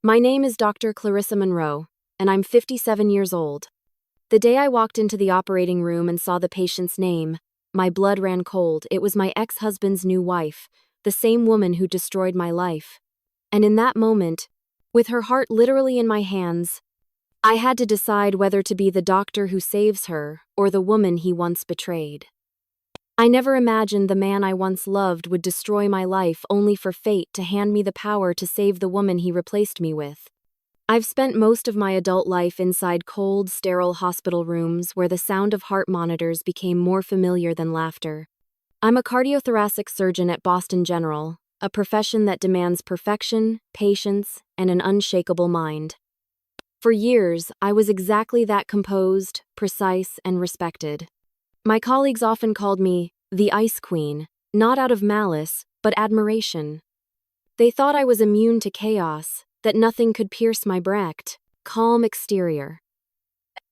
My name is Dr. Clarissa Monroe, and I'm 57 years old. The day I walked into the operating room and saw the patient's name, my blood ran cold. It was my ex-husband's new wife, the same woman who destroyed my life. And in that moment, with her heart literally in my hands, I had to decide whether to be the doctor who saves her or the woman he once betrayed. I never imagined the man I once loved would destroy my life only for fate to hand me the power to save the woman he replaced me with. I've spent most of my adult life inside cold, sterile hospital rooms where the sound of heart monitors became more familiar than laughter. I'm a cardiothoracic surgeon at Boston General, a profession that demands perfection, patience, and an unshakable mind. For years, I was exactly that: composed, precise, and respected. My colleagues often called me the Ice Queen, not out of malice, but admiration. They thought I was immune to chaos, that nothing could pierce my brecht, calm exterior.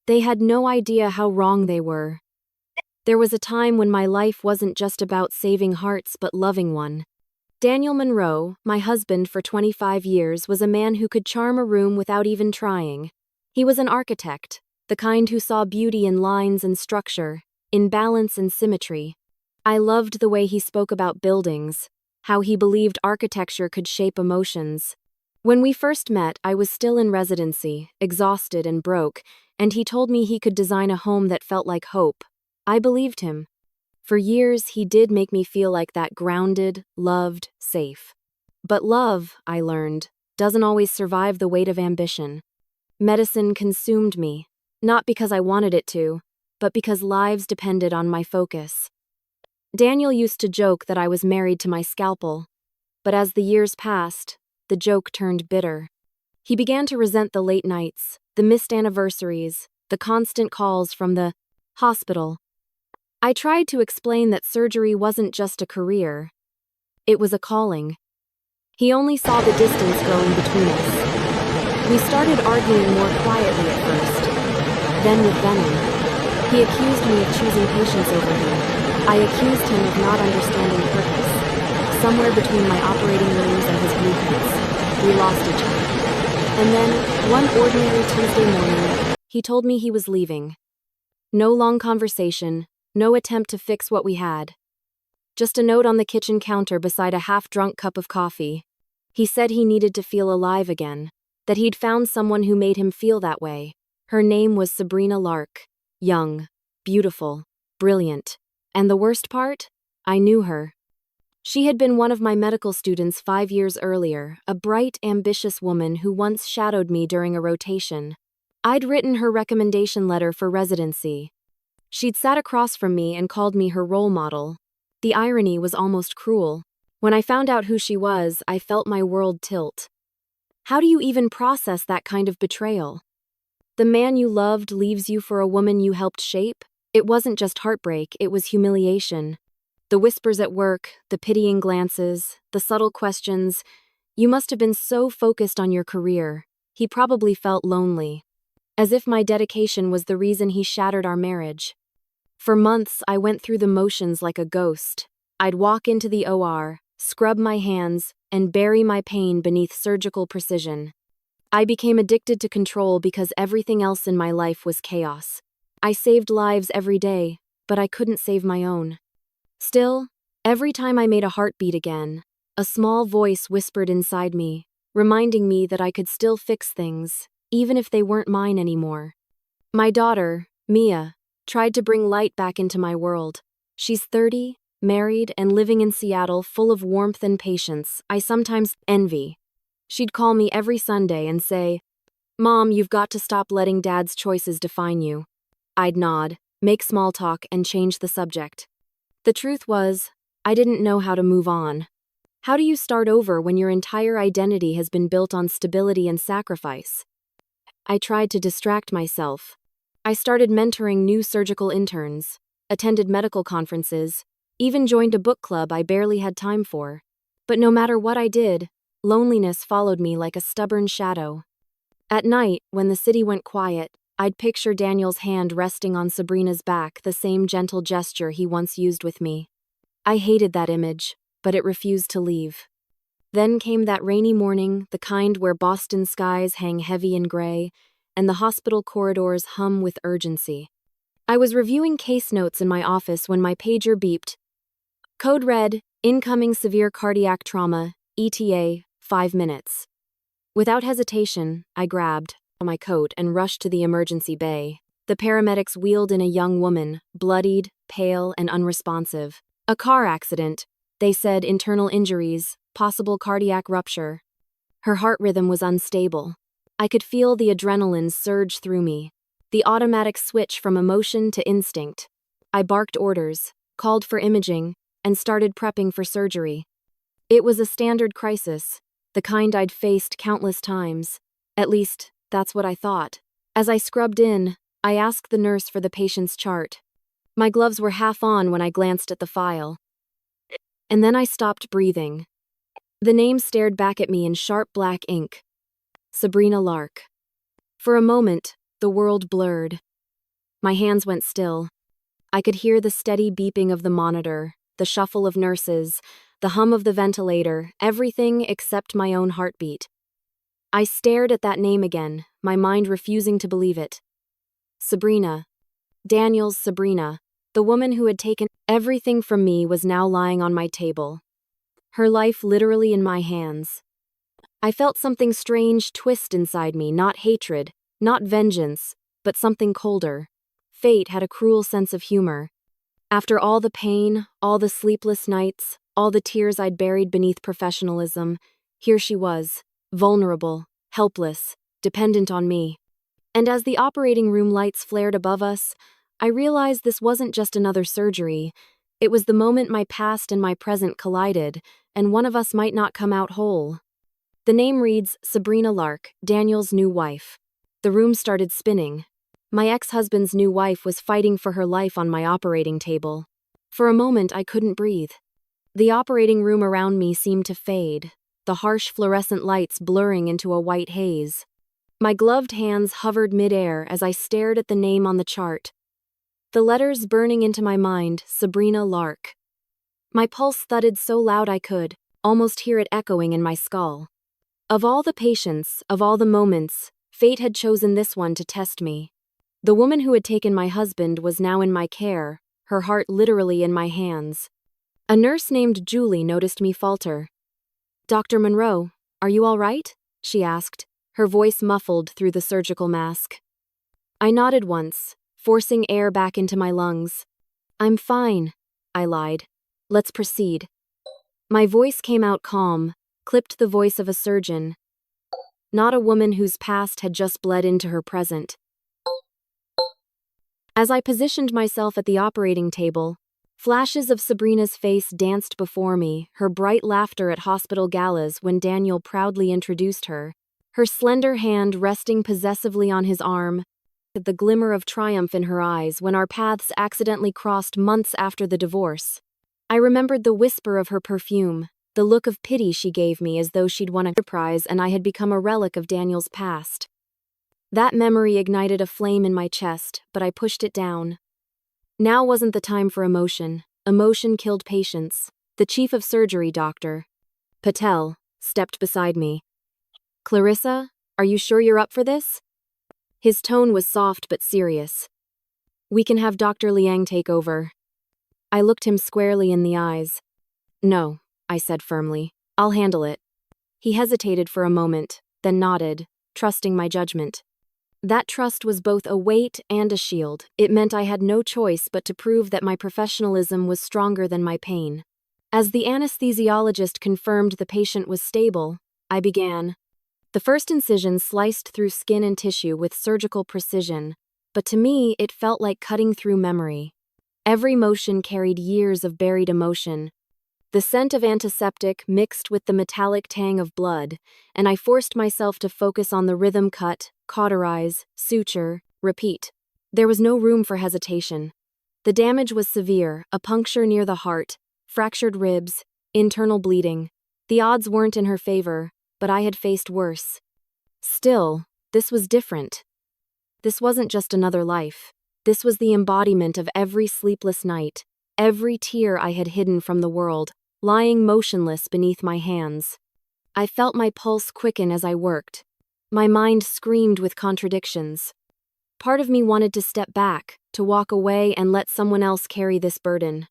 They had no idea how wrong they were. There was a time when my life wasn't just about saving hearts but loving one. Daniel Monroe, my husband for 25 years, was a man who could charm a room without even trying. He was an architect, the kind who saw beauty in lines and structure, in balance and symmetry. I loved the way he spoke about buildings, how he believed architecture could shape emotions. When we first met, I was still in residency, exhausted and broke, and he told me he could design a home that felt like hope. I believed him. For years, he did make me feel like that: grounded, loved, safe. But love, I learned, doesn't always survive the weight of ambition. Medicine consumed me, not because I wanted it to, but because lives depended on my focus. Daniel used to joke that I was married to my scalpel, but as the years passed, the joke turned bitter. He began to resent the late nights, the missed anniversaries, the constant calls from the hospital. I tried to explain that surgery wasn't just a career, it was a calling. He only saw the distance growing between us. We started arguing more quietly at first, then with venom. He accused me of choosing patience over him. I accused him of not understanding purpose. Somewhere between my operating rooms and his blueprints, we lost each other. And then, one ordinary Tuesday morning, he told me he was leaving. No long conversation, no attempt to fix what we had. Just a note on the kitchen counter beside a half-drunk cup of coffee. He said he needed to feel alive again, that he'd found someone who made him feel that way. Her name was Sabrina Lark. Young, beautiful, brilliant. And the worst part? I knew her. She had been one of my medical students 5 years earlier, a bright, ambitious woman who once shadowed me during a rotation. I'd written her recommendation letter for residency. She'd sat across from me and called me her role model. The irony was almost cruel. When I found out who she was, I felt my world tilt. How do you even process that kind of betrayal? The man you loved leaves you for a woman you helped shape? It wasn't just heartbreak, it was humiliation. The whispers at work, the pitying glances, the subtle questions. You must have been so focused on your career. He probably felt lonely. As if my dedication was the reason he shattered our marriage. For months, I went through the motions like a ghost. I'd walk into the OR, scrub my hands, and bury my pain beneath surgical precision. I became addicted to control because everything else in my life was chaos. I saved lives every day, but I couldn't save my own. Still, every time I made a heartbeat again, a small voice whispered inside me, reminding me that I could still fix things, even if they weren't mine anymore. My daughter, Mia, tried to bring light back into my world. She's 30, married, and living in Seattle, full of warmth and patience I sometimes envy. She'd call me every Sunday and say, "Mom, you've got to stop letting Dad's choices define you." I'd nod, make small talk, and change the subject. The truth was, I didn't know how to move on. How do you start over when your entire identity has been built on stability and sacrifice? I tried to distract myself. I started mentoring new surgical interns, attended medical conferences, even joined a book club I barely had time for. But no matter what I did, loneliness followed me like a stubborn shadow. At night, when the city went quiet, I'd picture Daniel's hand resting on Sabrina's back, the same gentle gesture he once used with me. I hated that image, but it refused to leave. Then came that rainy morning, the kind where Boston skies hang heavy and gray, and the hospital corridors hum with urgency. I was reviewing case notes in my office when my pager beeped. Code red, incoming severe cardiac trauma, ETA, 5 minutes. Without hesitation, I grabbed my coat and rushed to the emergency bay. The paramedics wheeled in a young woman, bloodied, pale, and unresponsive. A car accident, they said, internal injuries, possible cardiac rupture. Her heart rhythm was unstable. I could feel the adrenaline surge through me, the automatic switch from emotion to instinct. I barked orders, called for imaging, and started prepping for surgery. It was a standard crisis, the kind I'd faced countless times. At least, that's what I thought. As I scrubbed in, I asked the nurse for the patient's chart. My gloves were half on when I glanced at the file. And then I stopped breathing. The name stared back at me in sharp black ink. Sabrina Lark. For a moment, the world blurred. My hands went still. I could hear the steady beeping of the monitor, the shuffle of nurses, the hum of the ventilator, everything except my own heartbeat. I stared at that name again, my mind refusing to believe it. Sabrina. Daniel's Sabrina, the woman who had taken everything from me, was now lying on my table. Her life literally in my hands. I felt something strange twist inside me, not hatred, not vengeance, but something colder. Fate had a cruel sense of humor. After all the pain, all the sleepless nights, all the tears I'd buried beneath professionalism, here she was, vulnerable, helpless, dependent on me. And as the operating room lights flared above us, I realized this wasn't just another surgery. It was the moment my past and my present collided, and one of us might not come out whole. The name reads Sabrina Lark, Daniel's new wife. The room started spinning. My ex-husband's new wife was fighting for her life on my operating table. For a moment, I couldn't breathe. The operating room around me seemed to fade, the harsh fluorescent lights blurring into a white haze. My gloved hands hovered midair as I stared at the name on the chart. The letters burning into my mind, Sabrina Lark. My pulse thudded so loud I could almost hear it echoing in my skull. Of all the patients, of all the moments, fate had chosen this one to test me. The woman who had taken my husband was now in my care, her heart literally in my hands. A nurse named Julie noticed me falter. "Dr. Monroe, are you all right?" she asked, her voice muffled through the surgical mask. I nodded once, forcing air back into my lungs. "I'm fine," I lied. "Let's proceed." My voice came out calm, clipped the voice of a surgeon, not a woman whose past had just bled into her present. As I positioned myself at the operating table, flashes of Sabrina's face danced before me, her bright laughter at hospital galas when Daniel proudly introduced her, her slender hand resting possessively on his arm, the glimmer of triumph in her eyes when our paths accidentally crossed months after the divorce. I remembered the whisper of her perfume, the look of pity she gave me as though she'd won a prize and I had become a relic of Daniel's past. That memory ignited a flame in my chest, but I pushed it down. Now wasn't the time for emotion. Emotion killed patience. The chief of surgery, Dr. Patel, stepped beside me. "Clarissa, are you sure you're up for this?" His tone was soft but serious. "We can have Dr. Liang take over." I looked him squarely in the eyes. "No," I said firmly. "I'll handle it." He hesitated for a moment, then nodded, trusting my judgment. That trust was both a weight and a shield. It meant I had no choice but to prove that my professionalism was stronger than my pain. As the anesthesiologist confirmed the patient was stable, I began. The first incision sliced through skin and tissue with surgical precision, but to me it felt like cutting through memory. Every motion carried years of buried emotion. The scent of antiseptic mixed with the metallic tang of blood, and I forced myself to focus on the rhythm: cut, cauterize, suture, repeat. There was no room for hesitation. The damage was severe: a puncture near the heart, fractured ribs, internal bleeding. The odds weren't in her favor, but I had faced worse. Still, this was different. This wasn't just another life. This was the embodiment of every sleepless night, every tear I had hidden from the world, lying motionless beneath my hands. I felt my pulse quicken as I worked. My mind screamed with contradictions. Part of me wanted to step back, to walk away and let someone else carry this burden.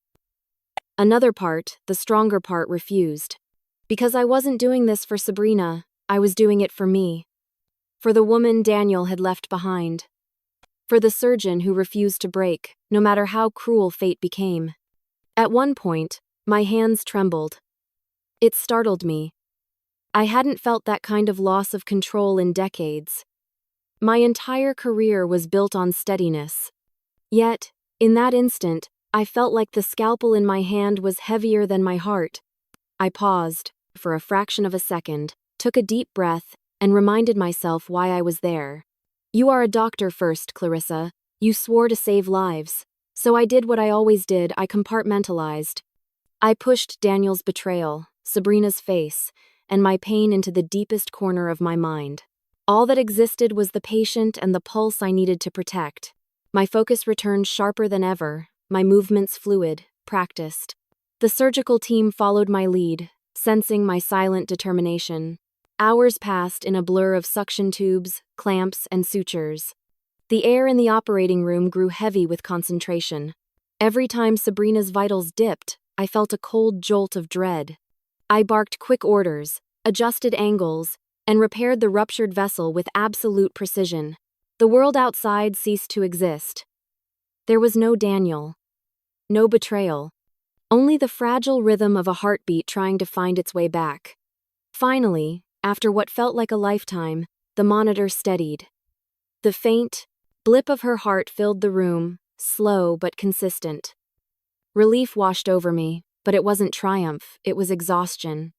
Another part, the stronger part, refused. Because I wasn't doing this for Sabrina, I was doing it for me. For the woman Daniel had left behind. For the surgeon who refused to break, no matter how cruel fate became. At one point, my hands trembled. It startled me. I hadn't felt that kind of loss of control in decades. My entire career was built on steadiness. Yet, in that instant, I felt like the scalpel in my hand was heavier than my heart. I paused, for a fraction of a second, took a deep breath, and reminded myself why I was there. You are a doctor first, Clarissa. You swore to save lives. So I did what I always did, I compartmentalized. I pushed Daniel's betrayal, Sabrina's face, and my pain into the deepest corner of my mind. All that existed was the patient and the pulse I needed to protect. My focus returned sharper than ever, my movements fluid, practiced. The surgical team followed my lead, sensing my silent determination. Hours passed in a blur of suction tubes, clamps, and sutures. The air in the operating room grew heavy with concentration. Every time Sabrina's vitals dipped, I felt a cold jolt of dread. I barked quick orders, adjusted angles, and repaired the ruptured vessel with absolute precision. The world outside ceased to exist. There was no Daniel. No betrayal. Only the fragile rhythm of a heartbeat trying to find its way back. Finally, after what felt like a lifetime, the monitor steadied. The faint blip of her heart filled the room, slow but consistent. Relief washed over me, but it wasn't triumph, it was exhaustion.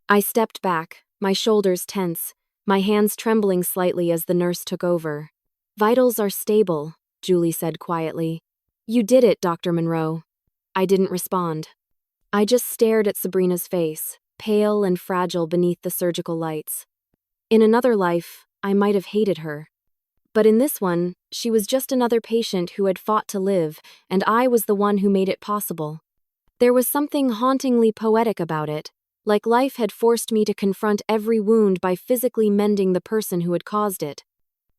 I stepped back, my shoulders tense, my hands trembling slightly as the nurse took over. Vitals are stable, Julie said quietly. You did it, Dr. Monroe. I didn't respond. I just stared at Sabrina's face, pale and fragile beneath the surgical lights. In another life, I might have hated her. But in this one, she was just another patient who had fought to live, and I was the one who made it possible. There was something hauntingly poetic about it, like life had forced me to confront every wound by physically mending the person who had caused it.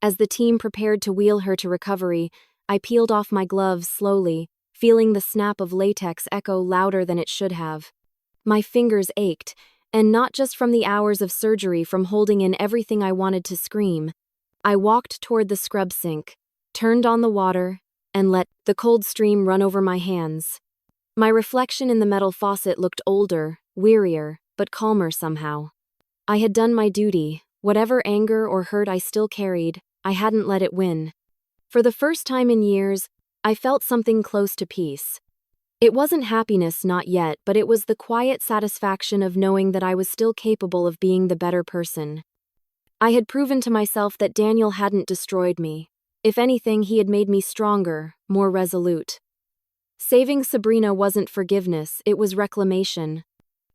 As the team prepared to wheel her to recovery, I peeled off my gloves slowly, feeling the snap of latex echo louder than it should have. My fingers ached, and not just from the hours of surgery from holding in everything I wanted to scream. I walked toward the scrub sink, turned on the water, and let the cold stream run over my hands. My reflection in the metal faucet looked older, wearier, but calmer somehow. I had done my duty. Whatever anger or hurt I still carried, I hadn't let it win. For the first time in years, I felt something close to peace. It wasn't happiness, not yet, but it was the quiet satisfaction of knowing that I was still capable of being the better person. I had proven to myself that Daniel hadn't destroyed me. If anything, he had made me stronger, more resolute. Saving Sabrina wasn't forgiveness, it was reclamation.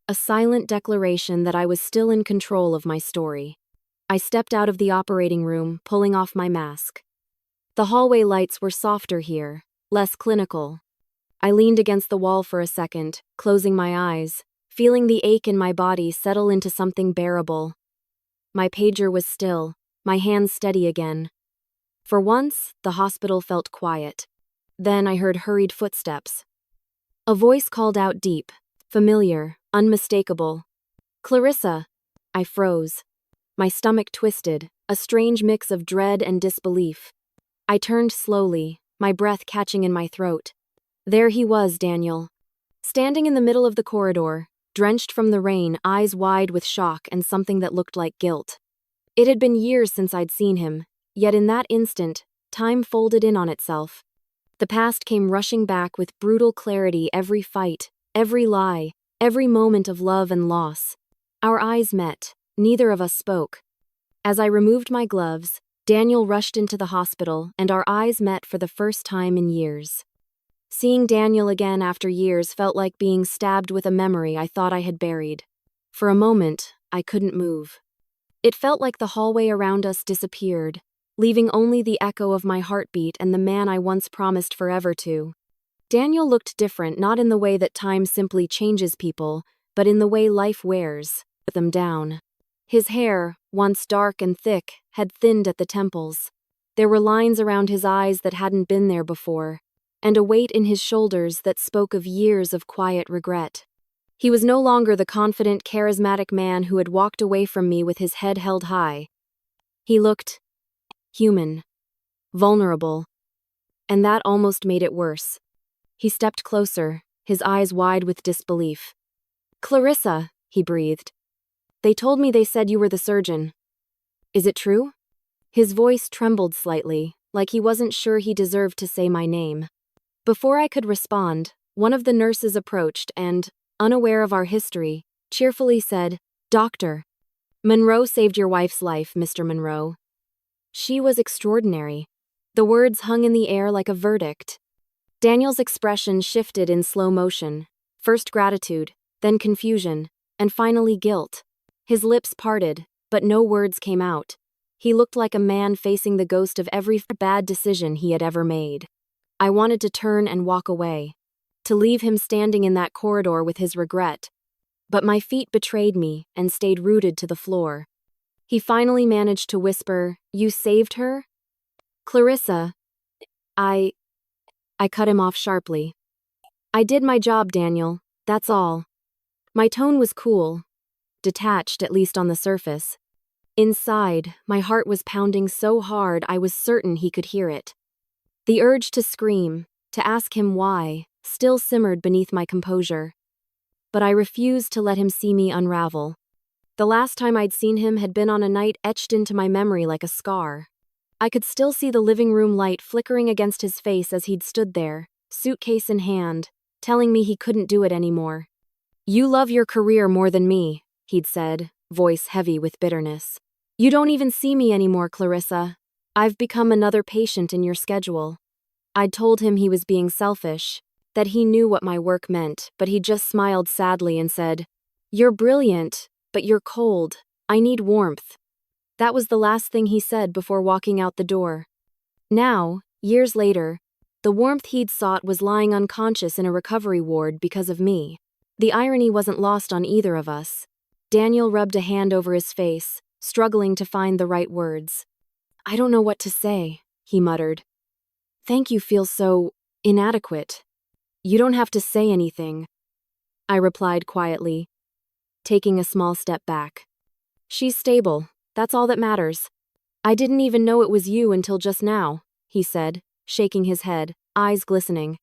A silent declaration that I was still in control of my story. I stepped out of the operating room, pulling off my mask. The hallway lights were softer here, less clinical. I leaned against the wall for a second, closing my eyes, feeling the ache in my body settle into something bearable. My pager was still, my hands steady again. For once, the hospital felt quiet. Then I heard hurried footsteps. A voice called out deep, familiar, unmistakable. Clarissa! I froze. My stomach twisted, a strange mix of dread and disbelief. I turned slowly, my breath catching in my throat. There he was, Daniel. Standing in the middle of the corridor, drenched from the rain, eyes wide with shock and something that looked like guilt. It had been years since I'd seen him, yet in that instant, time folded in on itself. The past came rushing back with brutal clarity, every fight, every lie, every moment of love and loss. Our eyes met, neither of us spoke. As I removed my gloves, Daniel rushed into the hospital, and our eyes met for the first time in years. Seeing Daniel again after years felt like being stabbed with a memory I thought I had buried. For a moment, I couldn't move. It felt like the hallway around us disappeared, leaving only the echo of my heartbeat and the man I once promised forever to. Daniel looked different, not in the way that time simply changes people, but in the way life wears them down. His hair, once dark and thick, had thinned at the temples. There were lines around his eyes that hadn't been there before, and a weight in his shoulders that spoke of years of quiet regret. He was no longer the confident, charismatic man who had walked away from me with his head held high. He looked human, vulnerable, and that almost made it worse. He stepped closer, his eyes wide with disbelief. "Clarissa," he breathed. "They told me they said you were the surgeon. Is it true?" His voice trembled slightly, like he wasn't sure he deserved to say my name. Before I could respond, one of the nurses approached and, unaware of our history, cheerfully said, "Doctor, Monroe saved your wife's life, Mr. Monroe." She was extraordinary. The words hung in the air like a verdict. Daniel's expression shifted in slow motion, first gratitude, then confusion, and finally guilt. His lips parted, but no words came out. He looked like a man facing the ghost of every bad decision he had ever made. I wanted to turn and walk away, to leave him standing in that corridor with his regret, but my feet betrayed me and stayed rooted to the floor. He finally managed to whisper, "You saved her?" "Clarissa, I cut him off sharply. "I did my job, Daniel, that's all." My tone was cool, detached at least on the surface. Inside, my heart was pounding so hard I was certain he could hear it. The urge to scream, to ask him why, still simmered beneath my composure. But I refused to let him see me unravel. The last time I'd seen him had been on a night etched into my memory like a scar. I could still see the living room light flickering against his face as he'd stood there, suitcase in hand, telling me he couldn't do it anymore. "You love your career more than me," he'd said, voice heavy with bitterness. "You don't even see me anymore, Clarissa. I've become another patient in your schedule." I'd told him he was being selfish, that he knew what my work meant, but he just smiled sadly and said, "You're brilliant, but you're cold. I need warmth." That was the last thing he said before walking out the door. Now, years later, the warmth he'd sought was lying unconscious in a recovery ward because of me. The irony wasn't lost on either of us. Daniel rubbed a hand over his face, struggling to find the right words. "I don't know what to say," he muttered. "Thank you feels so inadequate." "You don't have to say anything," I replied quietly, taking a small step back. "She's stable, that's all that matters." "I didn't even know it was you until just now," he said, shaking his head, eyes glistening.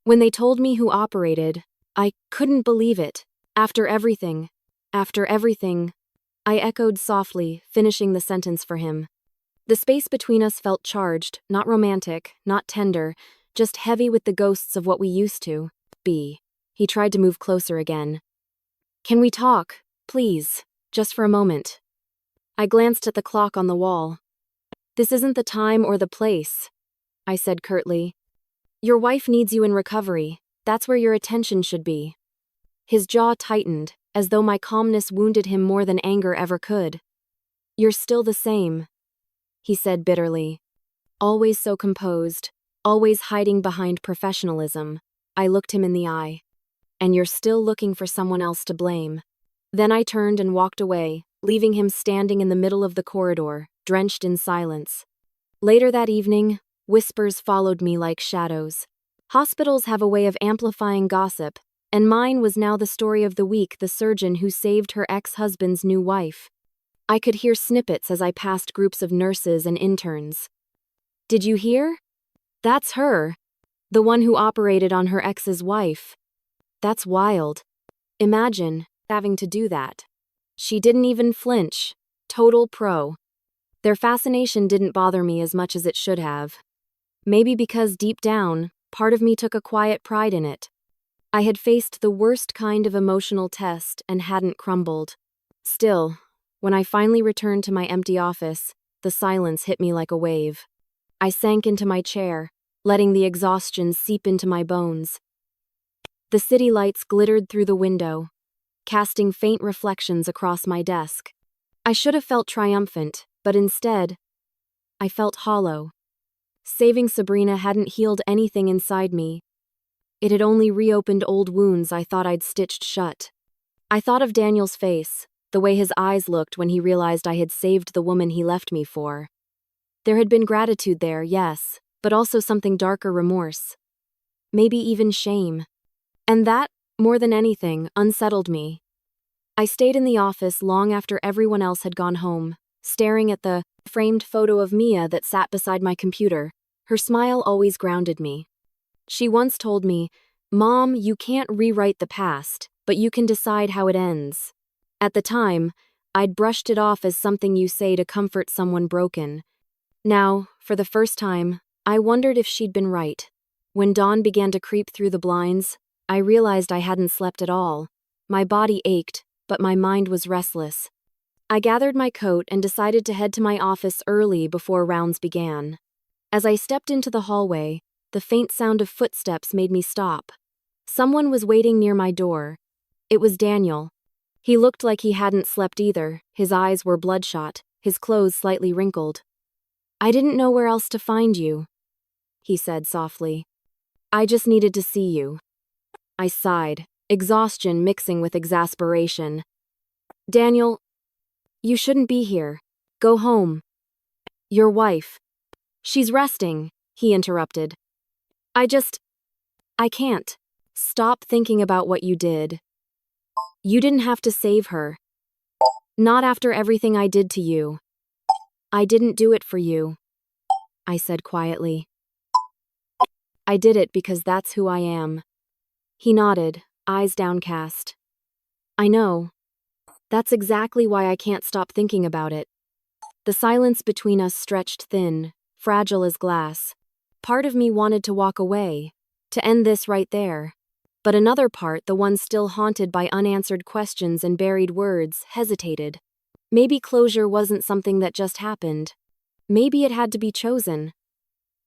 "When they told me who operated, I couldn't believe it. After everything, I echoed softly, finishing the sentence for him. The space between us felt charged, not romantic, not tender, just heavy with the ghosts of what we used to be. He tried to move closer again. "Can we talk, please, just for a moment?" I glanced at the clock on the wall. "This isn't the time or the place," I said curtly. "Your wife needs you in recovery. That's where your attention should be." His jaw tightened, as though my calmness wounded him more than anger ever could. "You're still the same," he said bitterly. Always so composed, always hiding behind professionalism. I looked him in the eye. "And you're still looking for someone else to blame." Then I turned and walked away, leaving him standing in the middle of the corridor, drenched in silence. Later that evening, whispers followed me like shadows. Hospitals have a way of amplifying gossip, and mine was now the story of the week, the surgeon who saved her ex-husband's new wife. I could hear snippets as I passed groups of nurses and interns. "Did you hear? That's her. The one who operated on her ex's wife. That's wild. Imagine having to do that." She didn't even flinch. Total pro. Their fascination didn't bother me as much as it should have. Maybe because deep down, part of me took a quiet pride in it. I had faced the worst kind of emotional test and hadn't crumbled. Still, when I finally returned to my empty office, the silence hit me like a wave. I sank into my chair, letting the exhaustion seep into my bones. The city lights glittered through the window, casting faint reflections across my desk. I should have felt triumphant, but instead, I felt hollow. Saving Sabrina hadn't healed anything inside me. It had only reopened old wounds I thought I'd stitched shut. I thought of Daniel's face, the way his eyes looked when he realized I had saved the woman he left me for. There had been gratitude there, yes, but also something darker: remorse. Maybe even shame. And that, more than anything, unsettled me. I stayed in the office long after everyone else had gone home, staring at the framed photo of Mia that sat beside my computer. Her smile always grounded me. She once told me, "Mom, you can't rewrite the past, but you can decide how it ends." At the time, I'd brushed it off as something you say to comfort someone broken. Now, for the first time, I wondered if she'd been right. When dawn began to creep through the blinds, I realized I hadn't slept at all. My body ached, but my mind was restless. I gathered my coat and decided to head to my office early before rounds began. As I stepped into the hallway, the faint sound of footsteps made me stop. Someone was waiting near my door. It was Daniel. He looked like he hadn't slept either. His eyes were bloodshot, his clothes slightly wrinkled. "I didn't know where else to find you," he said softly. "I just needed to see you." I sighed, exhaustion mixing with exasperation. "Daniel, you shouldn't be here. Go home. Your wife. She's resting," he interrupted. I can't. Stop thinking about what you did. You didn't have to save her. Not after everything I did to you. I didn't do it for you," I said quietly. "I did it because that's who I am." He nodded, eyes downcast. "I know. That's exactly why I can't stop thinking about it." The silence between us stretched thin, fragile as glass. Part of me wanted to walk away, to end this right there. But another part, the one still haunted by unanswered questions and buried words, hesitated. Maybe closure wasn't something that just happened. Maybe it had to be chosen.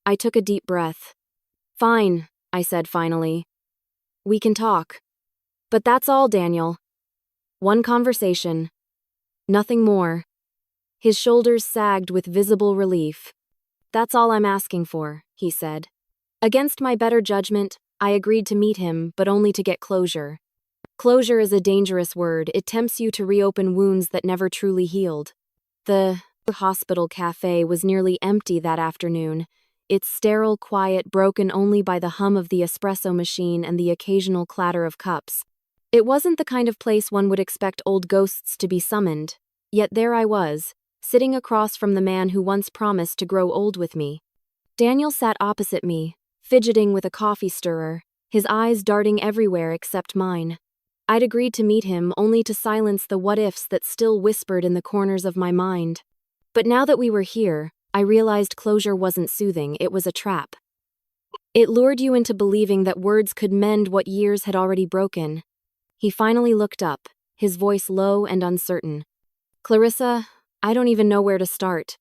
I took a deep breath. "Fine," I said finally. "We can talk. But that's all, Daniel. One conversation. Nothing more." His shoulders sagged with visible relief. "That's all I'm asking for," he said. Against my better judgment, I agreed to meet him, but only to get closure. Closure is a dangerous word. It tempts you to reopen wounds that never truly healed. The hospital cafe was nearly empty that afternoon, its sterile quiet broken only by the hum of the espresso machine and the occasional clatter of cups. It wasn't the kind of place one would expect old ghosts to be summoned, yet there I was, sitting across from the man who once promised to grow old with me. Daniel sat opposite me, fidgeting with a coffee stirrer, his eyes darting everywhere except mine. I'd agreed to meet him only to silence the what-ifs that still whispered in the corners of my mind. But now that we were here, I realized closure wasn't soothing, it was a trap. It lured you into believing that words could mend what years had already broken. He finally looked up, his voice low and uncertain. "Clarissa, I don't even know where to start."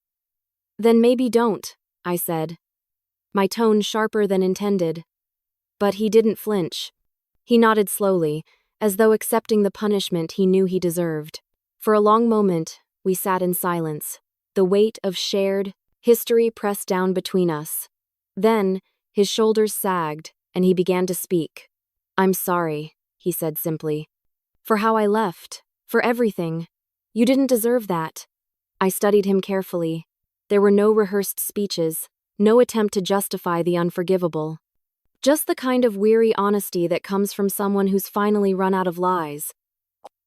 "Then maybe don't," I said, my tone sharper than intended. But he didn't flinch. He nodded slowly, as though accepting the punishment he knew he deserved. For a long moment, we sat in silence, the weight of shared history pressed down between us. Then, his shoulders sagged, and he began to speak. "I'm sorry," he said simply. "For how I left, for everything. You didn't deserve that." I studied him carefully. There were no rehearsed speeches, no attempt to justify the unforgivable. Just the kind of weary honesty that comes from someone who's finally run out of lies.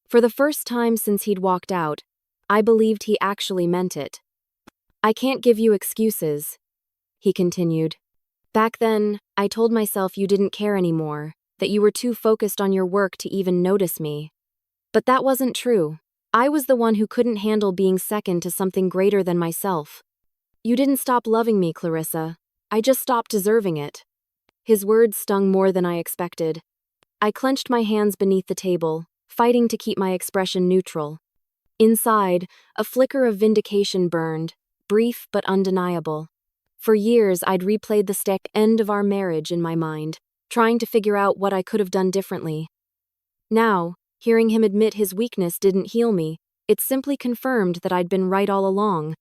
For the first time since he'd walked out, I believed he actually meant it. "I can't give you excuses," he continued. "Back then, I told myself you didn't care anymore, that you were too focused on your work to even notice me. But that wasn't true. I was the one who couldn't handle being second to something greater than myself. You didn't stop loving me, Clarissa. I just stopped deserving it." His words stung more than I expected. I clenched my hands beneath the table, fighting to keep my expression neutral. Inside, a flicker of vindication burned, brief but undeniable. For years, I'd replayed the end of our marriage in my mind, trying to figure out what I could have done differently. Now, hearing him admit his weakness didn't heal me, it simply confirmed that I'd been right all along.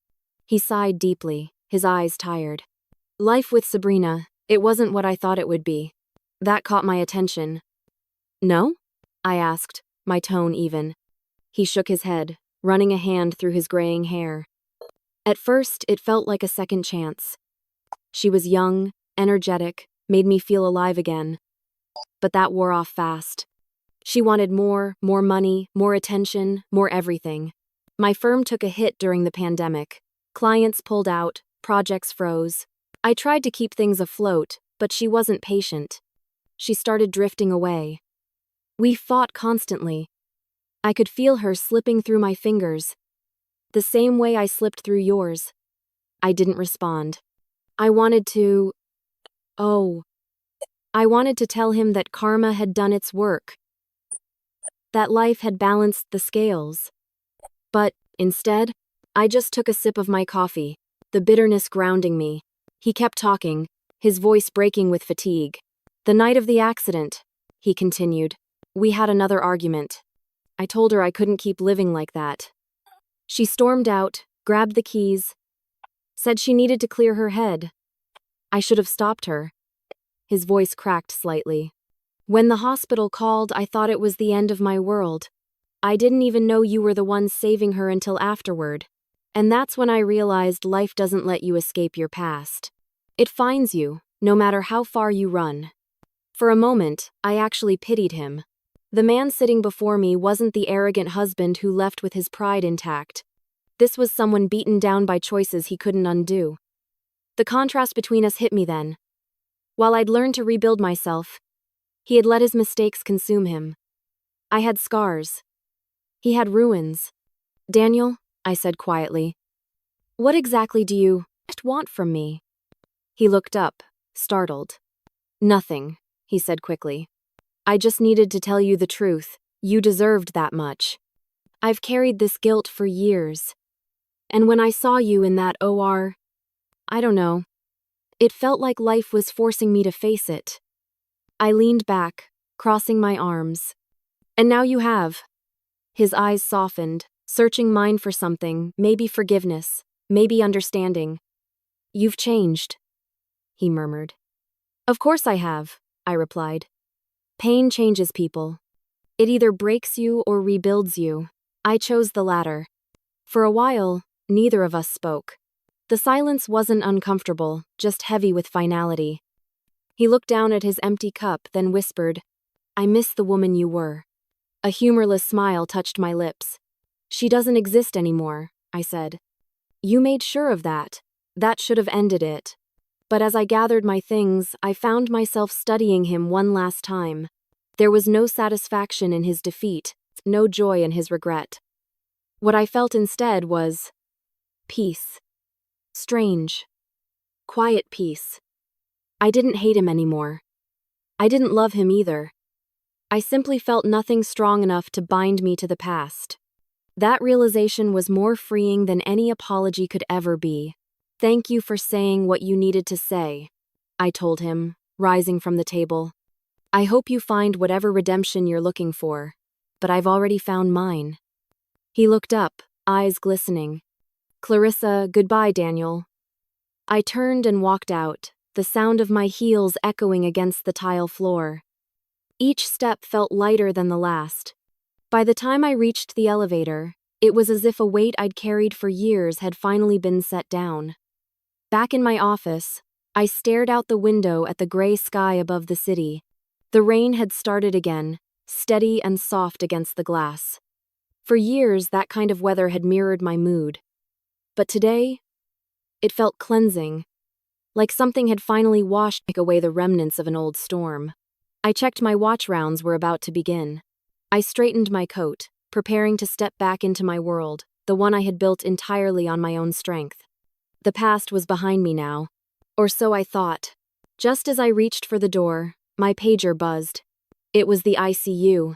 He sighed deeply, his eyes tired. "Life with Sabrina, it wasn't what I thought it would be." That caught my attention. "No?" I asked, my tone even. He shook his head, running a hand through his graying hair. At first, it felt like a second chance. She was young, energetic, made me feel alive again. But that wore off fast. She wanted more money, more attention, more everything. My firm took a hit during the pandemic. Clients pulled out, projects froze. I tried to keep things afloat, but she wasn't patient. She started drifting away. We fought constantly. I could feel her slipping through my fingers, the same way I slipped through yours. I didn't respond. I wanted to tell him that karma had done its work, that life had balanced the scales. But, instead, I just took a sip of my coffee, the bitterness grounding me. He kept talking, his voice breaking with fatigue. The night of the accident, he continued, we had another argument. I told her I couldn't keep living like that. She stormed out, grabbed the keys, said she needed to clear her head. I should have stopped her. His voice cracked slightly. When the hospital called, I thought it was the end of my world. I didn't even know you were the one saving her until afterward. And that's when I realized life doesn't let you escape your past. It finds you, no matter how far you run. For a moment, I actually pitied him. The man sitting before me wasn't the arrogant husband who left with his pride intact. This was someone beaten down by choices he couldn't undo. The contrast between us hit me then. While I'd learned to rebuild myself, he had let his mistakes consume him. I had scars. He had ruins. Daniel, I said quietly, what exactly do you want from me? He looked up, startled. Nothing, he said quickly. I just needed to tell you the truth. You deserved that much. I've carried this guilt for years. And when I saw you in that OR, I don't know. It felt like life was forcing me to face it. I leaned back, crossing my arms. And now you have. His eyes softened, searching mine for something, maybe forgiveness, maybe understanding. You've changed, he murmured. Of course I have, I replied. Pain changes people. It either breaks you or rebuilds you. I chose the latter. For a while, neither of us spoke. The silence wasn't uncomfortable, just heavy with finality. He looked down at his empty cup, then whispered, I miss the woman you were. A humorless smile touched my lips. She doesn't exist anymore, I said. You made sure of that. That should have ended it. But as I gathered my things, I found myself studying him one last time. There was no satisfaction in his defeat, no joy in his regret. What I felt instead was peace. Strange. Quiet peace. I didn't hate him anymore. I didn't love him either. I simply felt nothing strong enough to bind me to the past. That realization was more freeing than any apology could ever be. Thank you for saying what you needed to say, I told him, rising from the table. I hope you find whatever redemption you're looking for, but I've already found mine. He looked up, eyes glistening. Clarissa, goodbye, Daniel. I turned and walked out, the sound of my heels echoing against the tile floor. Each step felt lighter than the last. By the time I reached the elevator, it was as if a weight I'd carried for years had finally been set down. Back in my office, I stared out the window at the gray sky above the city. The rain had started again, steady and soft against the glass. For years, that kind of weather had mirrored my mood. But today, it felt cleansing, like something had finally washed away the remnants of an old storm. I checked my watch. Rounds were about to begin. I straightened my coat, preparing to step back into my world, the one I had built entirely on my own strength. The past was behind me now, or so I thought. Just as I reached for the door, my pager buzzed. It was the ICU.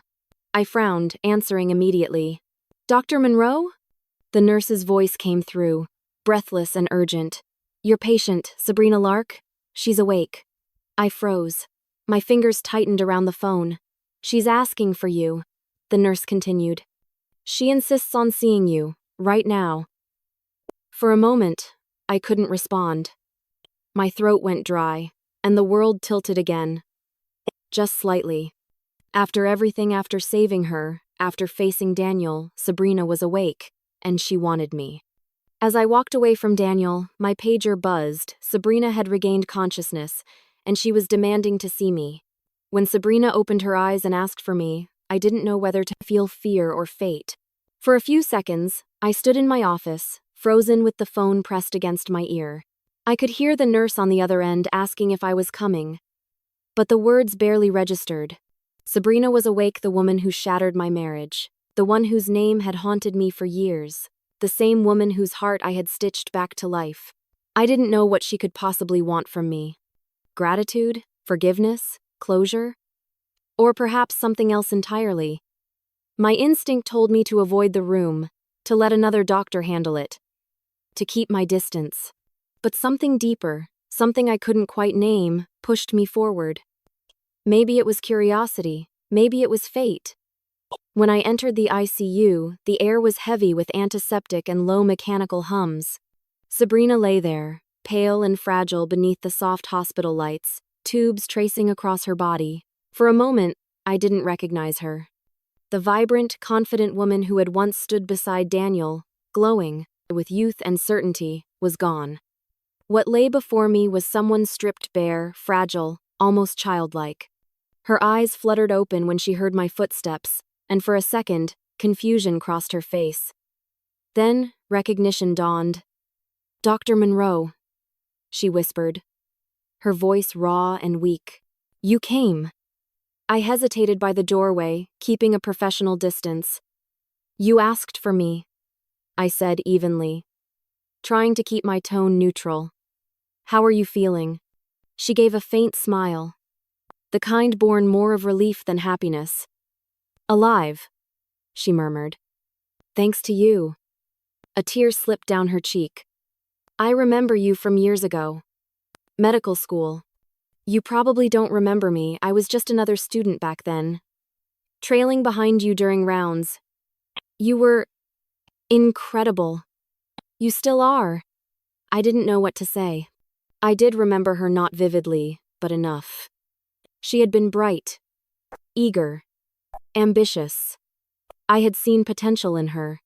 I frowned, answering immediately. Dr. Monroe? The nurse's voice came through, breathless and urgent. Your patient, Sabrina Lark? She's awake. I froze. My fingers tightened around the phone. She's asking for you, the nurse continued. She insists on seeing you, right now. For a moment, I couldn't respond. My throat went dry, and the world tilted again. Just slightly. After everything, after saving her, After facing Daniel, Sabrina was awake, and she wanted me. As I walked away from Daniel, my pager buzzed. Sabrina had regained consciousness, and she was demanding to see me. When Sabrina opened her eyes and asked for me, I didn't know whether to feel fear or fate. For a few seconds, I stood in my office, frozen with the phone pressed against my ear. I could hear the nurse on the other end asking if I was coming, but the words barely registered. Sabrina was awake, the woman who shattered my marriage, the one whose name had haunted me for years, the same woman whose heart I had stitched back to life. I didn't know what she could possibly want from me. Gratitude? Forgiveness? Closure? Or perhaps something else entirely. My instinct told me to avoid the room, to let another doctor handle it, to keep my distance. But something deeper, something I couldn't quite name, pushed me forward. Maybe it was curiosity, maybe it was fate. When I entered the ICU, the air was heavy with antiseptic and low mechanical hums. Sabrina lay there, pale and fragile beneath the soft hospital lights, tubes tracing across her body. For a moment, I didn't recognize her. The vibrant, confident woman who had once stood beside Daniel, glowing with youth and certainty, was gone. What lay before me was someone stripped bare, fragile, almost childlike. Her eyes fluttered open when she heard my footsteps, and for a second, confusion crossed her face. Then, recognition dawned. "Dr. Monroe," she whispered, her voice raw and weak. "You came." I hesitated by the doorway, keeping a professional distance. "You asked for me," I said evenly, trying to keep my tone neutral. "How are you feeling?" She gave a faint smile, the kind born more of relief than happiness. "Alive," she murmured. "Thanks to you." A tear slipped down her cheek. "I remember you from years ago. Medical school. You probably don't remember me, I was just another student back then. Trailing behind you during rounds. You were incredible. You still are." I didn't know what to say. I did remember her not vividly, but enough. She had been bright, eager, ambitious. I had seen potential in her.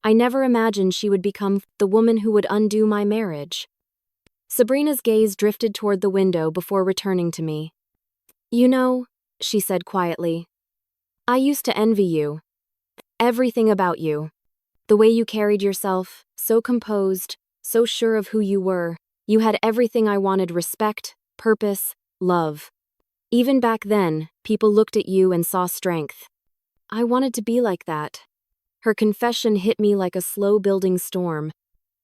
I never imagined she would become the woman who would undo my marriage. Sabrina's gaze drifted toward the window before returning to me. "You know," she said quietly, "I used to envy you. Everything about you. The way you carried yourself, so composed, so sure of who you were. You had everything I wanted: respect, purpose, love. Even back then, people looked at you and saw strength. I wanted to be like that." Her confession hit me like a slow-building storm.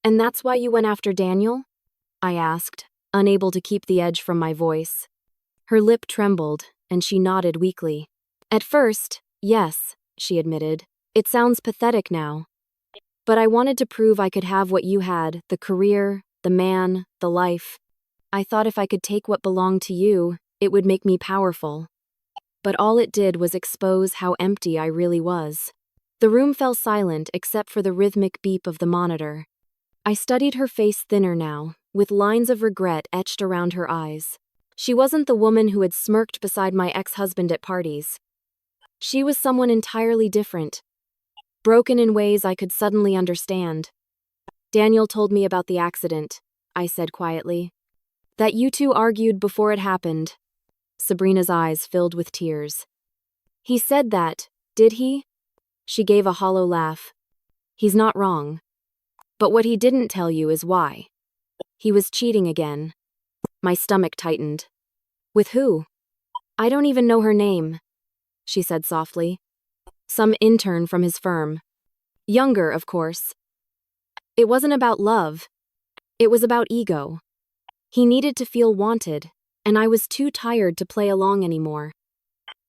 "And that's why you went after Daniel?" I asked, unable to keep the edge from my voice. Her lip trembled, and she nodded weakly. "At first, yes," she admitted. "It sounds pathetic now. But I wanted to prove I could have what you had, the career, the man, the life. I thought if I could take what belonged to you, it would make me powerful." But all it did was expose how empty I really was. The room fell silent except for the rhythmic beep of the monitor. I studied her face thinner now, with lines of regret etched around her eyes. She wasn't the woman who had smirked beside my ex-husband at parties. She was someone entirely different, broken in ways I could suddenly understand. "Daniel told me about the accident," I said quietly. "That you two argued before it happened." Sabrina's eyes filled with tears. "He said that, did he?" She gave a hollow laugh. "He's not wrong. But what he didn't tell you is why. He was cheating again." My stomach tightened. "With who?" "I don't even know her name," she said softly. "Some intern from his firm. Younger, of course. It wasn't about love. It was about ego. He needed to feel wanted, and I was too tired to play along anymore.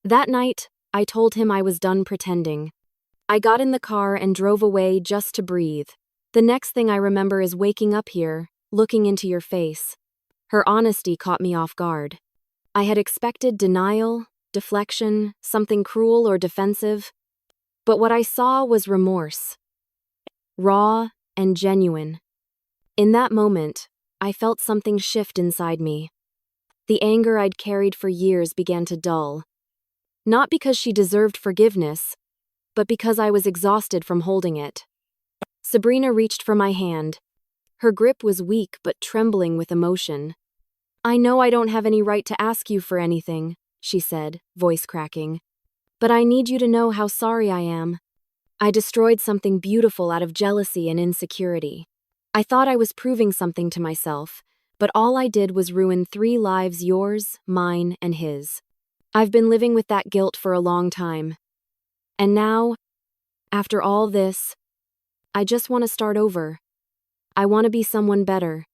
That night, I told him I was done pretending. I got in the car and drove away just to breathe. The next thing I remember is waking up here, looking into your face. Her honesty caught me off guard. I had expected denial, deflection, something cruel or defensive. But what I saw was remorse. Raw and genuine. In that moment, I felt something shift inside me. The anger I'd carried for years began to dull. Not because she deserved forgiveness, but because I was exhausted from holding it. Sabrina reached for my hand. Her grip was weak but trembling with emotion. "I know I don't have any right to ask you for anything," she said, voice cracking. "But I need you to know how sorry I am. I destroyed something beautiful out of jealousy and insecurity. I thought I was proving something to myself, but all I did was ruin 3 lives: yours, mine, and his. I've been living with that guilt for a long time. And now, after all this, I just want to start over. I want to be someone better.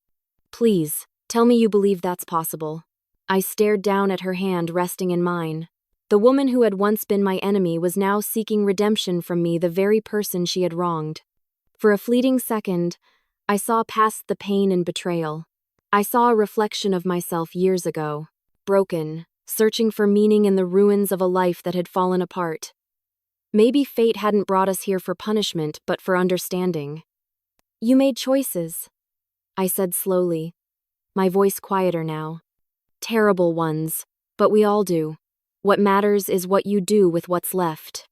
Please, tell me you believe that's possible." I stared down at her hand resting in mine. The woman who had once been my enemy was now seeking redemption from me, the very person she had wronged. For a fleeting second, I saw past the pain and betrayal. I saw a reflection of myself years ago, broken, searching for meaning in the ruins of a life that had fallen apart. Maybe fate hadn't brought us here for punishment, but for understanding. "You made choices," I said slowly, my voice quieter now. "Terrible ones, but we all do. What matters is what you do with what's left."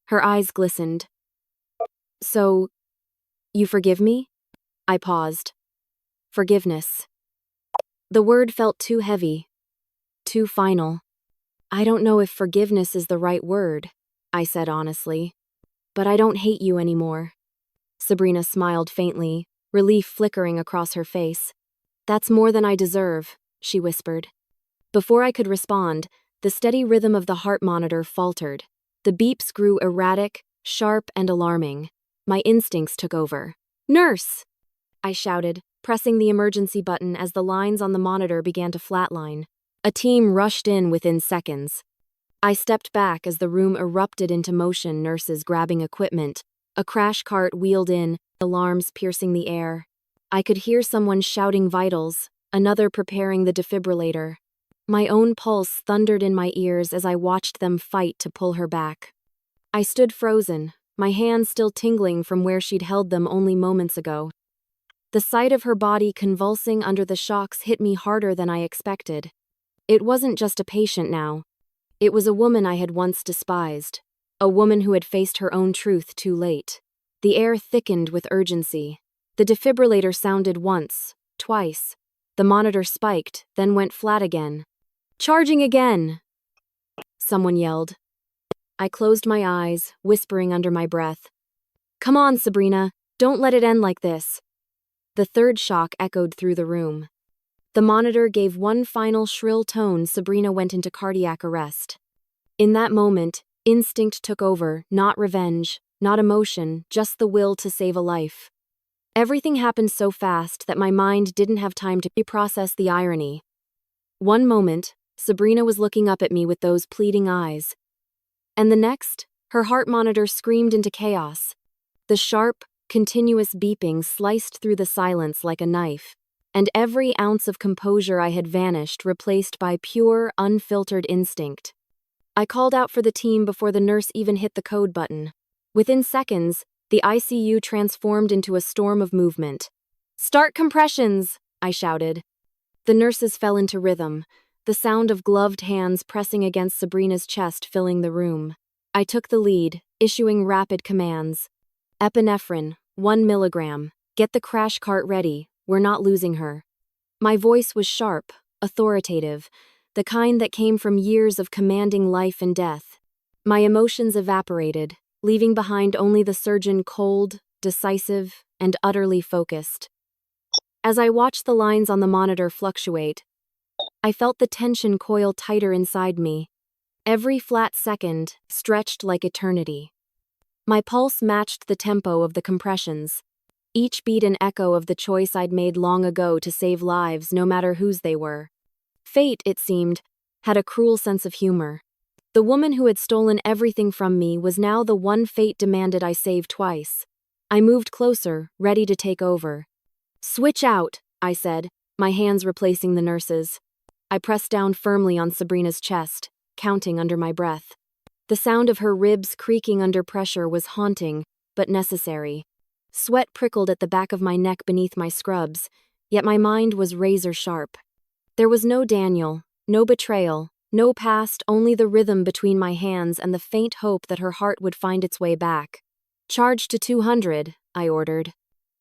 Her eyes glistened. "So, you forgive me?" I paused. Forgiveness. The word felt too heavy, too final. "I don't know if forgiveness is the right word," I said honestly. "But I don't hate you anymore." Sabrina smiled faintly, relief flickering across her face. "That's more than I deserve," she whispered. Before I could respond, the steady rhythm of the heart monitor faltered. The beeps grew erratic, sharp, and alarming. My instincts took over. "Nurse!" I shouted, pressing the emergency button as the lines on the monitor began to flatline. A team rushed in within seconds. I stepped back as the room erupted into motion, nurses grabbing equipment. A crash cart wheeled in, alarms piercing the air. I could hear someone shouting vitals, another preparing the defibrillator. My own pulse thundered in my ears as I watched them fight to pull her back. I stood frozen, my hands still tingling from where she'd held them only moments ago. The sight of her body convulsing under the shocks hit me harder than I expected. It wasn't just a patient now. It was a woman I had once despised, a woman who had faced her own truth too late. The air thickened with urgency. The defibrillator sounded once, twice. The monitor spiked, then went flat again. "Charging again!" someone yelled. I closed my eyes, whispering under my breath. "Come on, Sabrina, don't let it end like this." The third shock echoed through the room. The monitor gave one final shrill tone. Sabrina went into cardiac arrest. In that moment, instinct took over, not revenge, not emotion, just the will to save a life. Everything happened so fast that my mind didn't have time to process the irony. One moment, Sabrina was looking up at me with those pleading eyes. And the next, her heart monitor screamed into chaos. The sharp, continuous beeping sliced through the silence like a knife, and every ounce of composure I had vanished, replaced by pure, unfiltered instinct. I called out for the team before the nurse even hit the code button. Within seconds, the ICU transformed into a storm of movement. "Start compressions!" I shouted. The nurses fell into rhythm, the sound of gloved hands pressing against Sabrina's chest filling the room. I took the lead, issuing rapid commands. "Epinephrine, 1 milligram. Get the crash cart ready. We're not losing her." My voice was sharp, authoritative, the kind that came from years of commanding life and death. My emotions evaporated, leaving behind only the surgeon, cold, decisive, and utterly focused. As I watched the lines on the monitor fluctuate, I felt the tension coil tighter inside me. Every flat second stretched like eternity. My pulse matched the tempo of the compressions, each beat an echo of the choice I'd made long ago to save lives, no matter whose they were. Fate, it seemed, had a cruel sense of humor. The woman who had stolen everything from me was now the one fate demanded I save twice. I moved closer, ready to take over. "Switch out," I said, my hands replacing the nurse's. I pressed down firmly on Sabrina's chest, counting under my breath. The sound of her ribs creaking under pressure was haunting, but necessary. Sweat prickled at the back of my neck beneath my scrubs, yet my mind was razor sharp. There was no Daniel, no betrayal, No past, only the rhythm between my hands and the faint hope that her heart would find its way back. "Charge to 200, I ordered.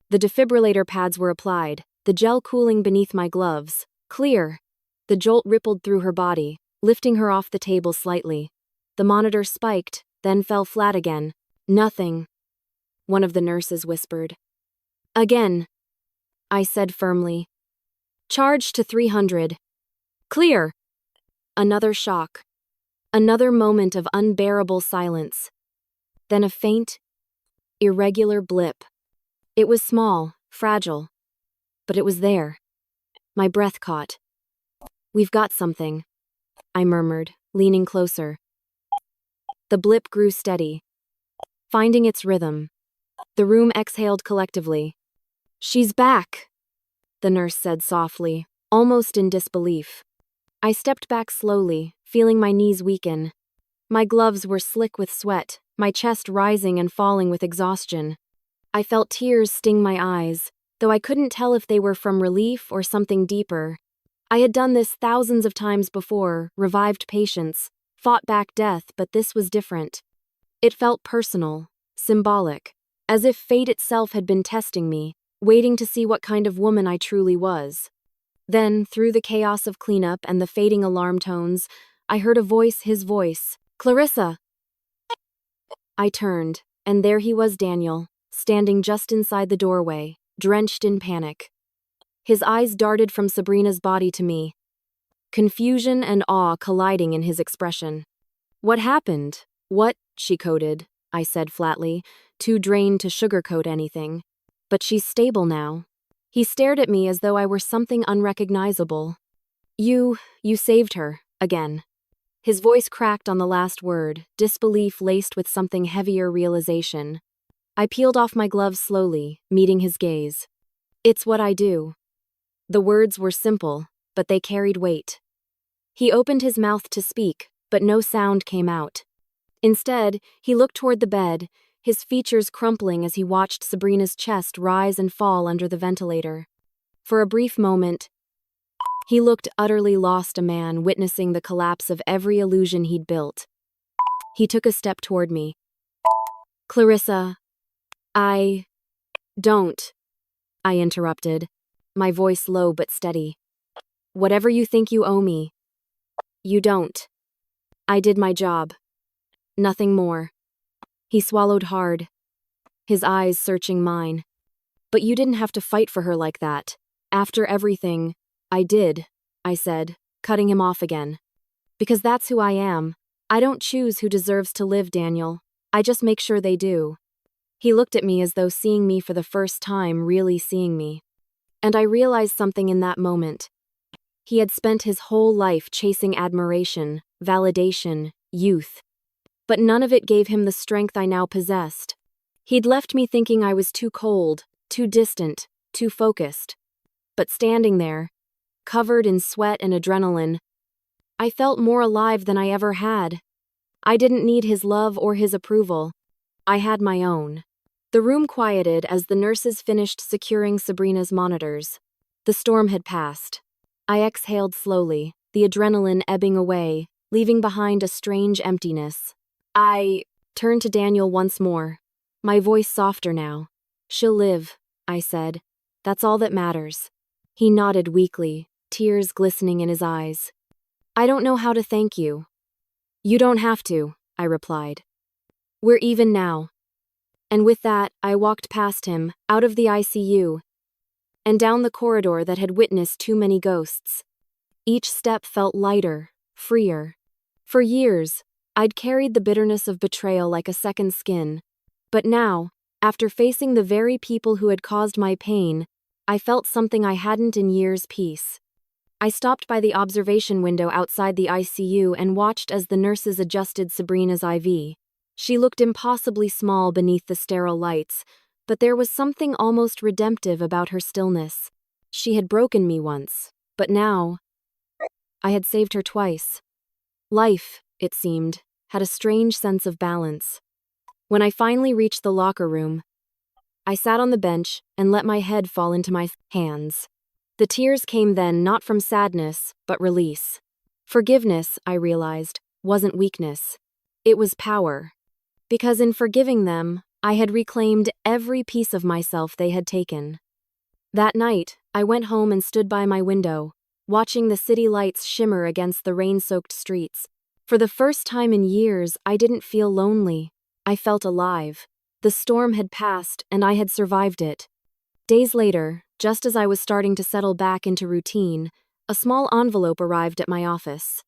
The defibrillator pads were applied, the gel cooling beneath my gloves. "Clear." The jolt rippled through her body, lifting her off the table slightly. The monitor spiked, then fell flat again. "Nothing," one of the nurses whispered. "Again," I said firmly. "Charge to 300. "Clear." Another shock. Another moment of unbearable silence. Then a faint, irregular blip. It was small, fragile, but it was there. My breath caught. "We've got something," I murmured, leaning closer. The blip grew steady, finding its rhythm. The room exhaled collectively. "She's back," the nurse said softly, almost in disbelief. I stepped back slowly, feeling my knees weaken. My gloves were slick with sweat, my chest rising and falling with exhaustion. I felt tears sting my eyes, though I couldn't tell if they were from relief or something deeper. I had done this thousands of times before, revived patients, fought back death, but this was different. It felt personal, symbolic, as if fate itself had been testing me, waiting to see what kind of woman I truly was. Then, through the chaos of cleanup and the fading alarm tones, I heard a voice, his voice. "Clarissa!" I turned, and there he was, Daniel, standing just inside the doorway, drenched in panic. His eyes darted from Sabrina's body to me, confusion and awe colliding in his expression. "What happened?" "What?" she coded, I said flatly, too drained to sugarcoat anything. "But she's stable now." He stared at me as though I were something unrecognizable. You saved her, again." His voice cracked on the last word, disbelief laced with something heavier realization. I peeled off my gloves slowly, meeting his gaze. "It's what I do." The words were simple, but they carried weight. He opened his mouth to speak, but no sound came out. Instead, he looked toward the bed, his features crumpling as he watched Sabrina's chest rise and fall under the ventilator. For a brief moment, he looked utterly lost, a man witnessing the collapse of every illusion he'd built. He took a step toward me. "Clarissa, I don't," I interrupted, my voice low but steady. "Whatever you think you owe me, you don't. I did my job. Nothing more." He swallowed hard, his eyes searching mine. "But you didn't have to fight for her like that. After everything, I did," I said, cutting him off again. "Because that's who I am. I don't choose who deserves to live, Daniel. I just make sure they do." He looked at me as though seeing me for the first time, really seeing me. And I realized something in that moment. He had spent his whole life chasing admiration, validation, youth. But none of it gave him the strength I now possessed. He'd left me thinking I was too cold, too distant, too focused. But standing there, covered in sweat and adrenaline, I felt more alive than I ever had. I didn't need his love or his approval. I had my own. The room quieted as the nurses finished securing Sabrina's monitors. The storm had passed. I exhaled slowly, the adrenaline ebbing away, leaving behind a strange emptiness. I turned to Daniel once more, my voice softer now. "She'll live," I said. "That's all that matters." He nodded weakly, tears glistening in his eyes. "I don't know how to thank you." "You don't have to," I replied. "We're even now." And with that, I walked past him, out of the ICU, and down the corridor that had witnessed too many ghosts. Each step felt lighter, freer. For years, I'd carried the bitterness of betrayal like a second skin. But now, after facing the very people who had caused my pain, I felt something I hadn't in years. Peace. I stopped by the observation window outside the ICU and watched as the nurses adjusted Sabrina's IV. She looked impossibly small beneath the sterile lights, but there was something almost redemptive about her stillness. She had broken me once, but now, I had saved her twice. Life, it seemed, had a strange sense of balance. When I finally reached the locker room, I sat on the bench and let my head fall into my hands. The tears came then not from sadness, but release. Forgiveness, I realized, wasn't weakness. It was power. Because in forgiving them, I had reclaimed every piece of myself they had taken. That night, I went home and stood by my window, watching the city lights shimmer against the rain-soaked streets. For the first time in years, I didn't feel lonely. I felt alive. The storm had passed, and I had survived it. Days later, just as I was starting to settle back into routine, a small envelope arrived at my office.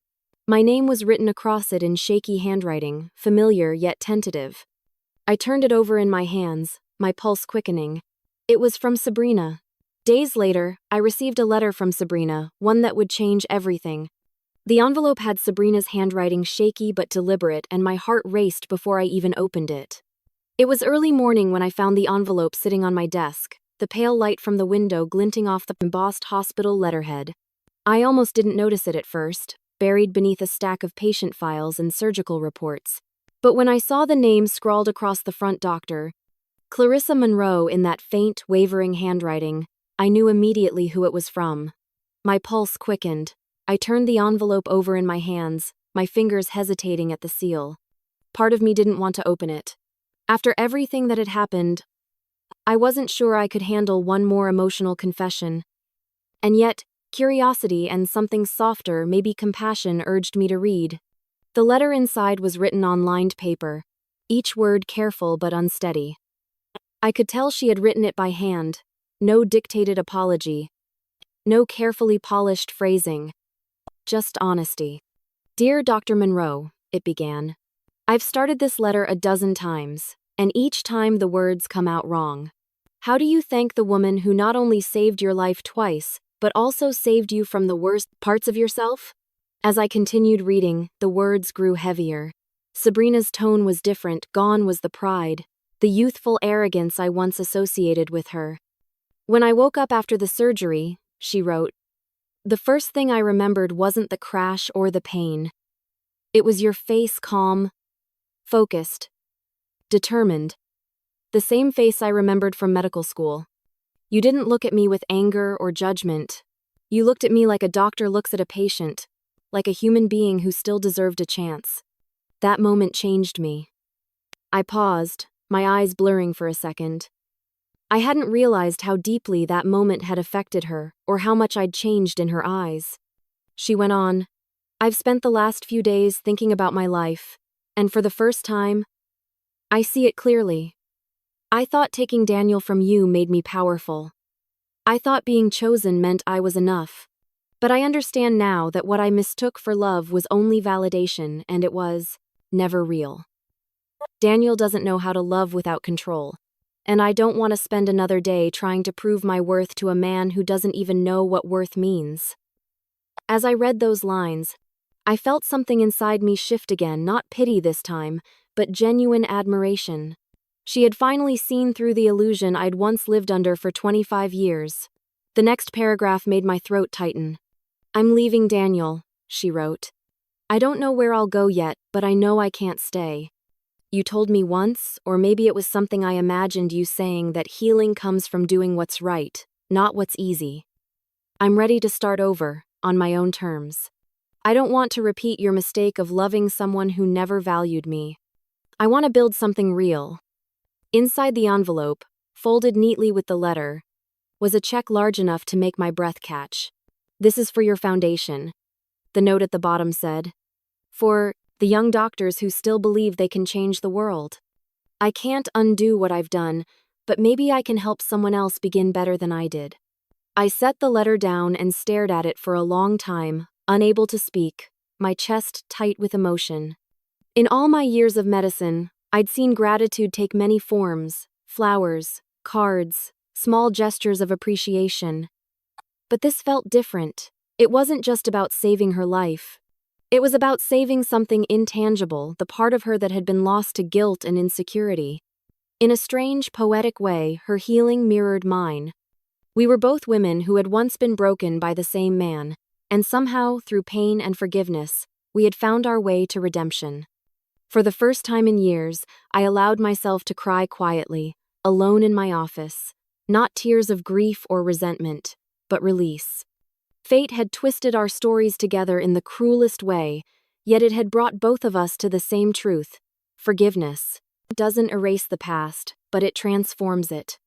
My name was written across it in shaky handwriting, familiar yet tentative. I turned it over in my hands, my pulse quickening. It was from Sabrina. Days later, I received a letter from Sabrina, one that would change everything. The envelope had Sabrina's handwriting shaky but deliberate, and my heart raced before I even opened it. It was early morning when I found the envelope sitting on my desk, the pale light from the window glinting off the embossed hospital letterhead. I almost didn't notice it at first, buried beneath a stack of patient files and surgical reports. But when I saw the name scrawled across the front, Dr. Clarissa Monroe, in that faint, wavering handwriting, I knew immediately who it was from. My pulse quickened. I turned the envelope over in my hands, my fingers hesitating at the seal. Part of me didn't want to open it. After everything that had happened, I wasn't sure I could handle one more emotional confession. And yet, curiosity and something softer, maybe compassion, urged me to read. The letter inside was written on lined paper, each word careful but unsteady. I could tell she had written it by hand, no dictated apology, no carefully polished phrasing, just honesty. Dear Dr. Monroe, it began. I've started this letter a dozen times, and each time the words come out wrong. How do you thank the woman who not only saved your life twice, but also saved you from the worst parts of yourself? As I continued reading, the words grew heavier. Sabrina's tone was different, gone was the pride, the youthful arrogance I once associated with her. When I woke up after the surgery, she wrote, the first thing I remembered wasn't the crash or the pain. It was your face, calm, focused, determined. The same face I remembered from medical school. You didn't look at me with anger or judgment. You looked at me like a doctor looks at a patient, like a human being who still deserved a chance. That moment changed me. I paused, my eyes blurring for a second. I hadn't realized how deeply that moment had affected her, or how much I'd changed in her eyes. She went on, I've spent the last few days thinking about my life, and for the first time, I see it clearly. I thought taking Daniel from you made me powerful. I thought being chosen meant I was enough. But I understand now that what I mistook for love was only validation, and it was never real. Daniel doesn't know how to love without control. And I don't want to spend another day trying to prove my worth to a man who doesn't even know what worth means. As I read those lines, I felt something inside me shift again, not pity this time, but genuine admiration. She had finally seen through the illusion I'd once lived under for 25 years. The next paragraph made my throat tighten. I'm leaving Daniel, she wrote. I don't know where I'll go yet, but I know I can't stay. You told me once, or maybe it was something I imagined you saying, that healing comes from doing what's right, not what's easy. I'm ready to start over, on my own terms. I don't want to repeat your mistake of loving someone who never valued me. I want to build something real. Inside the envelope, folded neatly with the letter, was a check large enough to make my breath catch. This is for your foundation, the note at the bottom said. For the young doctors who still believe they can change the world. I can't undo what I've done, but maybe I can help someone else begin better than I did. I set the letter down and stared at it for a long time, unable to speak, my chest tight with emotion. In all my years of medicine, I'd seen gratitude take many forms: flowers, cards, small gestures of appreciation. But this felt different. It wasn't just about saving her life. It was about saving something intangible, the part of her that had been lost to guilt and insecurity. In a strange, poetic way, her healing mirrored mine. We were both women who had once been broken by the same man, and somehow, through pain and forgiveness, we had found our way to redemption. For the first time in years, I allowed myself to cry quietly, alone in my office, not tears of grief or resentment, but release. Fate had twisted our stories together in the cruelest way, yet it had brought both of us to the same truth. Forgiveness doesn't erase the past, but it transforms it.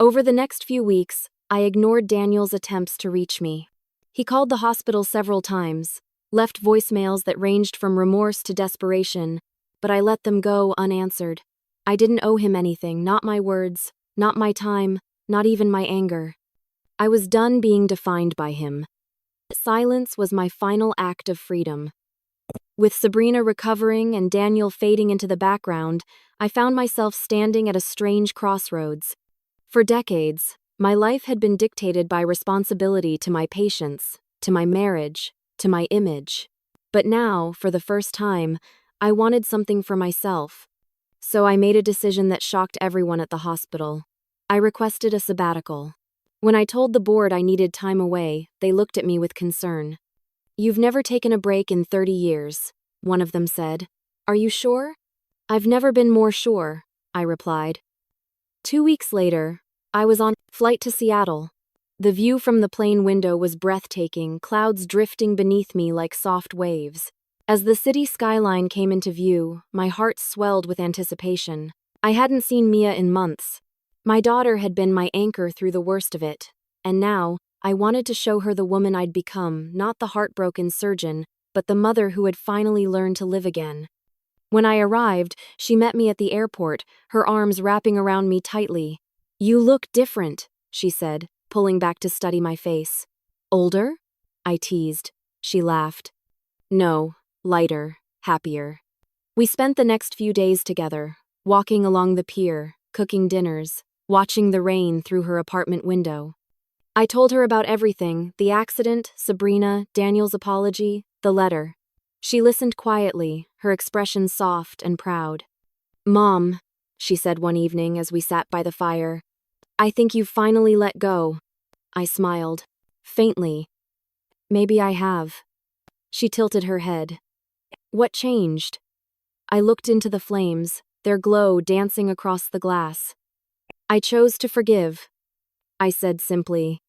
Over the next few weeks, I ignored Daniel's attempts to reach me. He called the hospital several times, left voicemails that ranged from remorse to desperation, but I let them go unanswered. I didn't owe him anything, not my words, not my time, not even my anger. I was done being defined by him. Silence was my final act of freedom. With Sabrina recovering and Daniel fading into the background, I found myself standing at a strange crossroads. For decades, my life had been dictated by responsibility to my patients, to my marriage, to my image. But now, for the first time, I wanted something for myself. So I made a decision that shocked everyone at the hospital. I requested a sabbatical. When I told the board I needed time away, they looked at me with concern. "You've never taken a break in 30 years, one of them said. "Are you sure?" "I've never been more sure," I replied. 2 weeks later, I was on flight to Seattle. The view from the plane window was breathtaking, clouds drifting beneath me like soft waves. As the city skyline came into view, my heart swelled with anticipation. I hadn't seen Mia in months. My daughter had been my anchor through the worst of it, and now, I wanted to show her the woman I'd become, not the heartbroken surgeon, but the mother who had finally learned to live again. When I arrived, she met me at the airport, her arms wrapping around me tightly. "You look different," she said, pulling back to study my face. "Older?" I teased. She laughed. "No, lighter, happier." We spent the next few days together, walking along the pier, cooking dinners, watching the rain through her apartment window. I told her about everything, the accident, Sabrina, Daniel's apology, the letter. She listened quietly, her expression soft and proud. "Mom," she said one evening as we sat by the fire, "I think you've finally let go." I smiled. Faintly. "Maybe I have." She tilted her head. "What changed?" I looked into the flames, their glow dancing across the glass. "I chose to forgive," I said simply.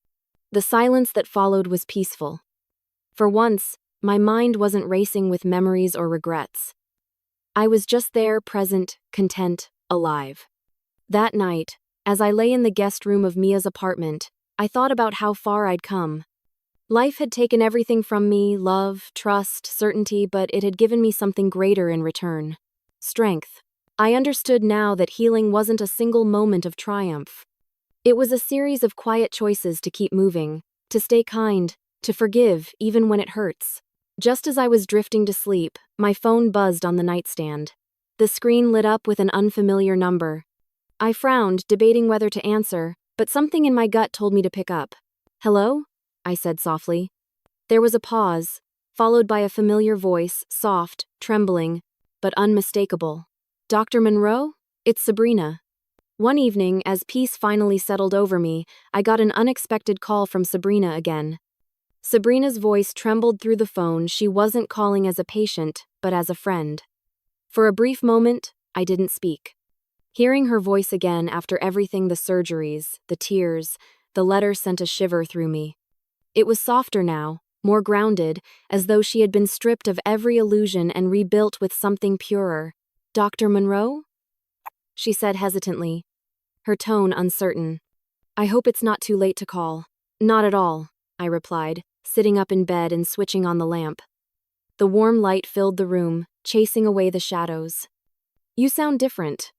The silence that followed was peaceful. For once, my mind wasn't racing with memories or regrets. I was just there, present, content, alive. That night, as I lay in the guest room of Mia's apartment, I thought about how far I'd come. Life had taken everything from me, love, trust, certainty, but it had given me something greater in return. Strength. I understood now that healing wasn't a single moment of triumph. It was a series of quiet choices to keep moving, to stay kind, to forgive even when it hurts. Just as I was drifting to sleep, my phone buzzed on the nightstand. The screen lit up with an unfamiliar number. I frowned, debating whether to answer, but something in my gut told me to pick up. "Hello?" I said softly. There was a pause, followed by a familiar voice, soft, trembling, but unmistakable. "Dr. Monroe? It's Sabrina." One evening, as peace finally settled over me, I got an unexpected call from Sabrina again. Sabrina's voice trembled through the phone. She wasn't calling as a patient, but as a friend. For a brief moment, I didn't speak. Hearing her voice again after everything, the surgeries, the tears, the letter sent a shiver through me. It was softer now, more grounded, as though she had been stripped of every illusion and rebuilt with something purer. "Dr. Monroe?" she said hesitantly, her tone uncertain. "I hope it's not too late to call." "Not at all," I replied, sitting up in bed and switching on the lamp. The warm light filled the room, chasing away the shadows. "You sound different."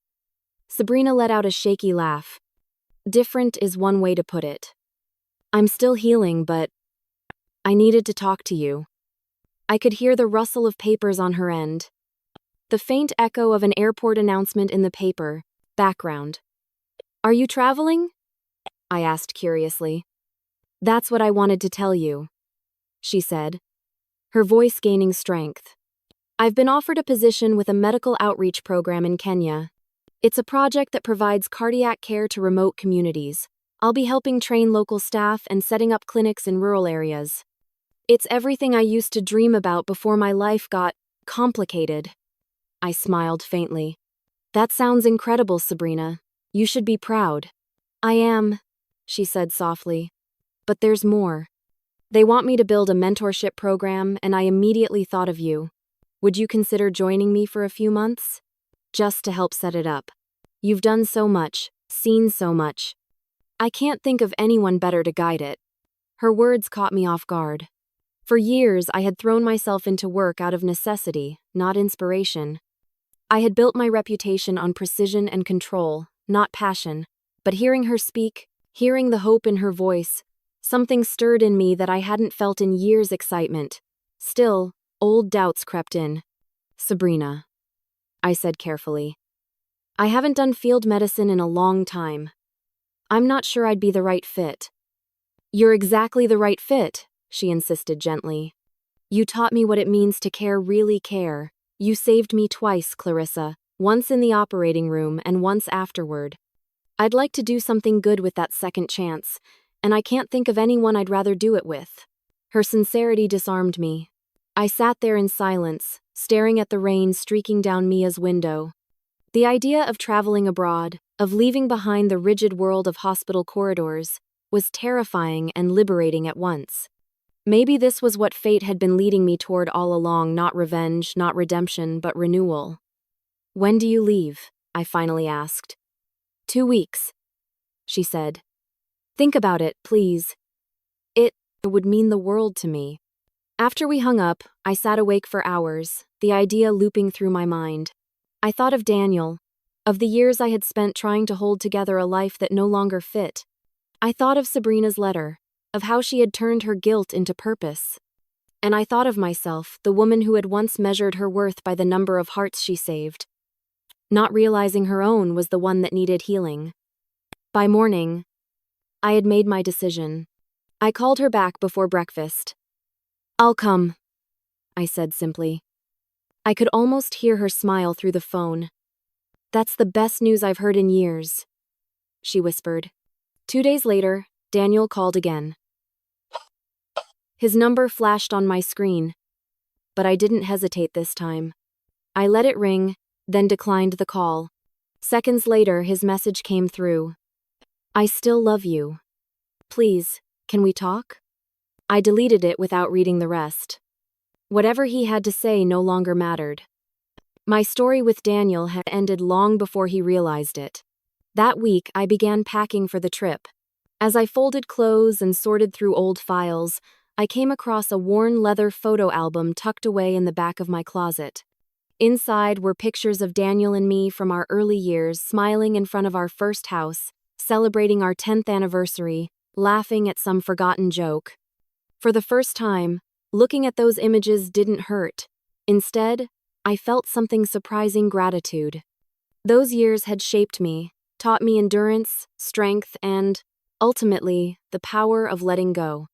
Sabrina let out a shaky laugh. "Different is one way to put it. I'm still healing, but I needed to talk to you." I could hear the rustle of papers on her end. The faint echo of an airport announcement in the paper. Background. "Are you traveling?" I asked curiously. "That's what I wanted to tell you," she said, her voice gaining strength. "I've been offered a position with a medical outreach program in Kenya. It's a project that provides cardiac care to remote communities. I'll be helping train local staff and setting up clinics in rural areas. It's everything I used to dream about before my life got complicated." I smiled faintly. "That sounds incredible, Sabrina. You should be proud." "I am," she said softly. "But there's more." They want me to build a mentorship program, and I immediately thought of you. Would you consider joining me for a few months? Just to help set it up. You've done so much, seen so much. I can't think of anyone better to guide it. Her words caught me off guard. For years, I had thrown myself into work out of necessity, not inspiration. I had built my reputation on precision and control, not passion. But hearing her speak, hearing the hope in her voice, something stirred in me that I hadn't felt in years. Excitement. Still, old doubts crept in. Sabrina, I said carefully. I haven't done field medicine in a long time. I'm not sure I'd be the right fit. You're exactly the right fit, she insisted gently. You taught me what it means to care, really care. You saved me twice, Clarissa, once in the operating room and once afterward. I'd like to do something good with that second chance, and I can't think of anyone I'd rather do it with. Her sincerity disarmed me. I sat there in silence, staring at the rain streaking down Mia's window. The idea of traveling abroad, of leaving behind the rigid world of hospital corridors, was terrifying and liberating at once. Maybe this was what fate had been leading me toward all along, not revenge, not redemption, but renewal. When do you leave? I finally asked. 2 weeks, she said. Think about it, please. It would mean the world to me. After we hung up, I sat awake for hours, the idea looping through my mind. I thought of Daniel, of the years I had spent trying to hold together a life that no longer fit. I thought of Sabrina's letter, of how she had turned her guilt into purpose. And I thought of myself, the woman who had once measured her worth by the number of hearts she saved. Not realizing her own was the one that needed healing. By morning, I had made my decision. I called her back before breakfast. I'll come, I said simply. I could almost hear her smile through the phone. That's the best news I've heard in years, she whispered. 2 days later, Daniel called again. His number flashed on my screen, but I didn't hesitate this time. I let it ring, then declined the call. Seconds later, his message came through. I still love you. Please, can we talk? I deleted it without reading the rest. Whatever he had to say no longer mattered. My story with Daniel had ended long before he realized it. That week, I began packing for the trip. As I folded clothes and sorted through old files, I came across a worn leather photo album tucked away in the back of my closet. Inside were pictures of Daniel and me from our early years, smiling in front of our first house, celebrating our 10th anniversary, laughing at some forgotten joke. For the first time, looking at those images didn't hurt. Instead, I felt something surprising: gratitude. Those years had shaped me, taught me endurance, strength, and, ultimately, the power of letting go.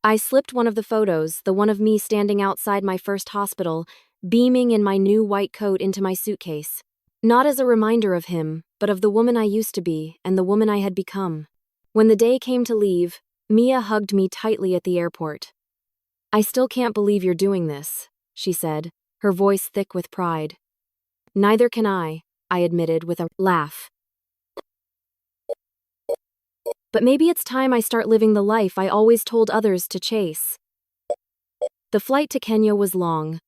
I slipped one of the photos, the one of me standing outside my first hospital, beaming in my new white coat, into my suitcase. Not as a reminder of him, but of the woman I used to be and the woman I had become. When the day came to leave, Mia hugged me tightly at the airport. I still can't believe you're doing this, she said, her voice thick with pride. Neither can I admitted with a laugh. But maybe it's time I start living the life I always told others to chase. The flight to Kenya was long.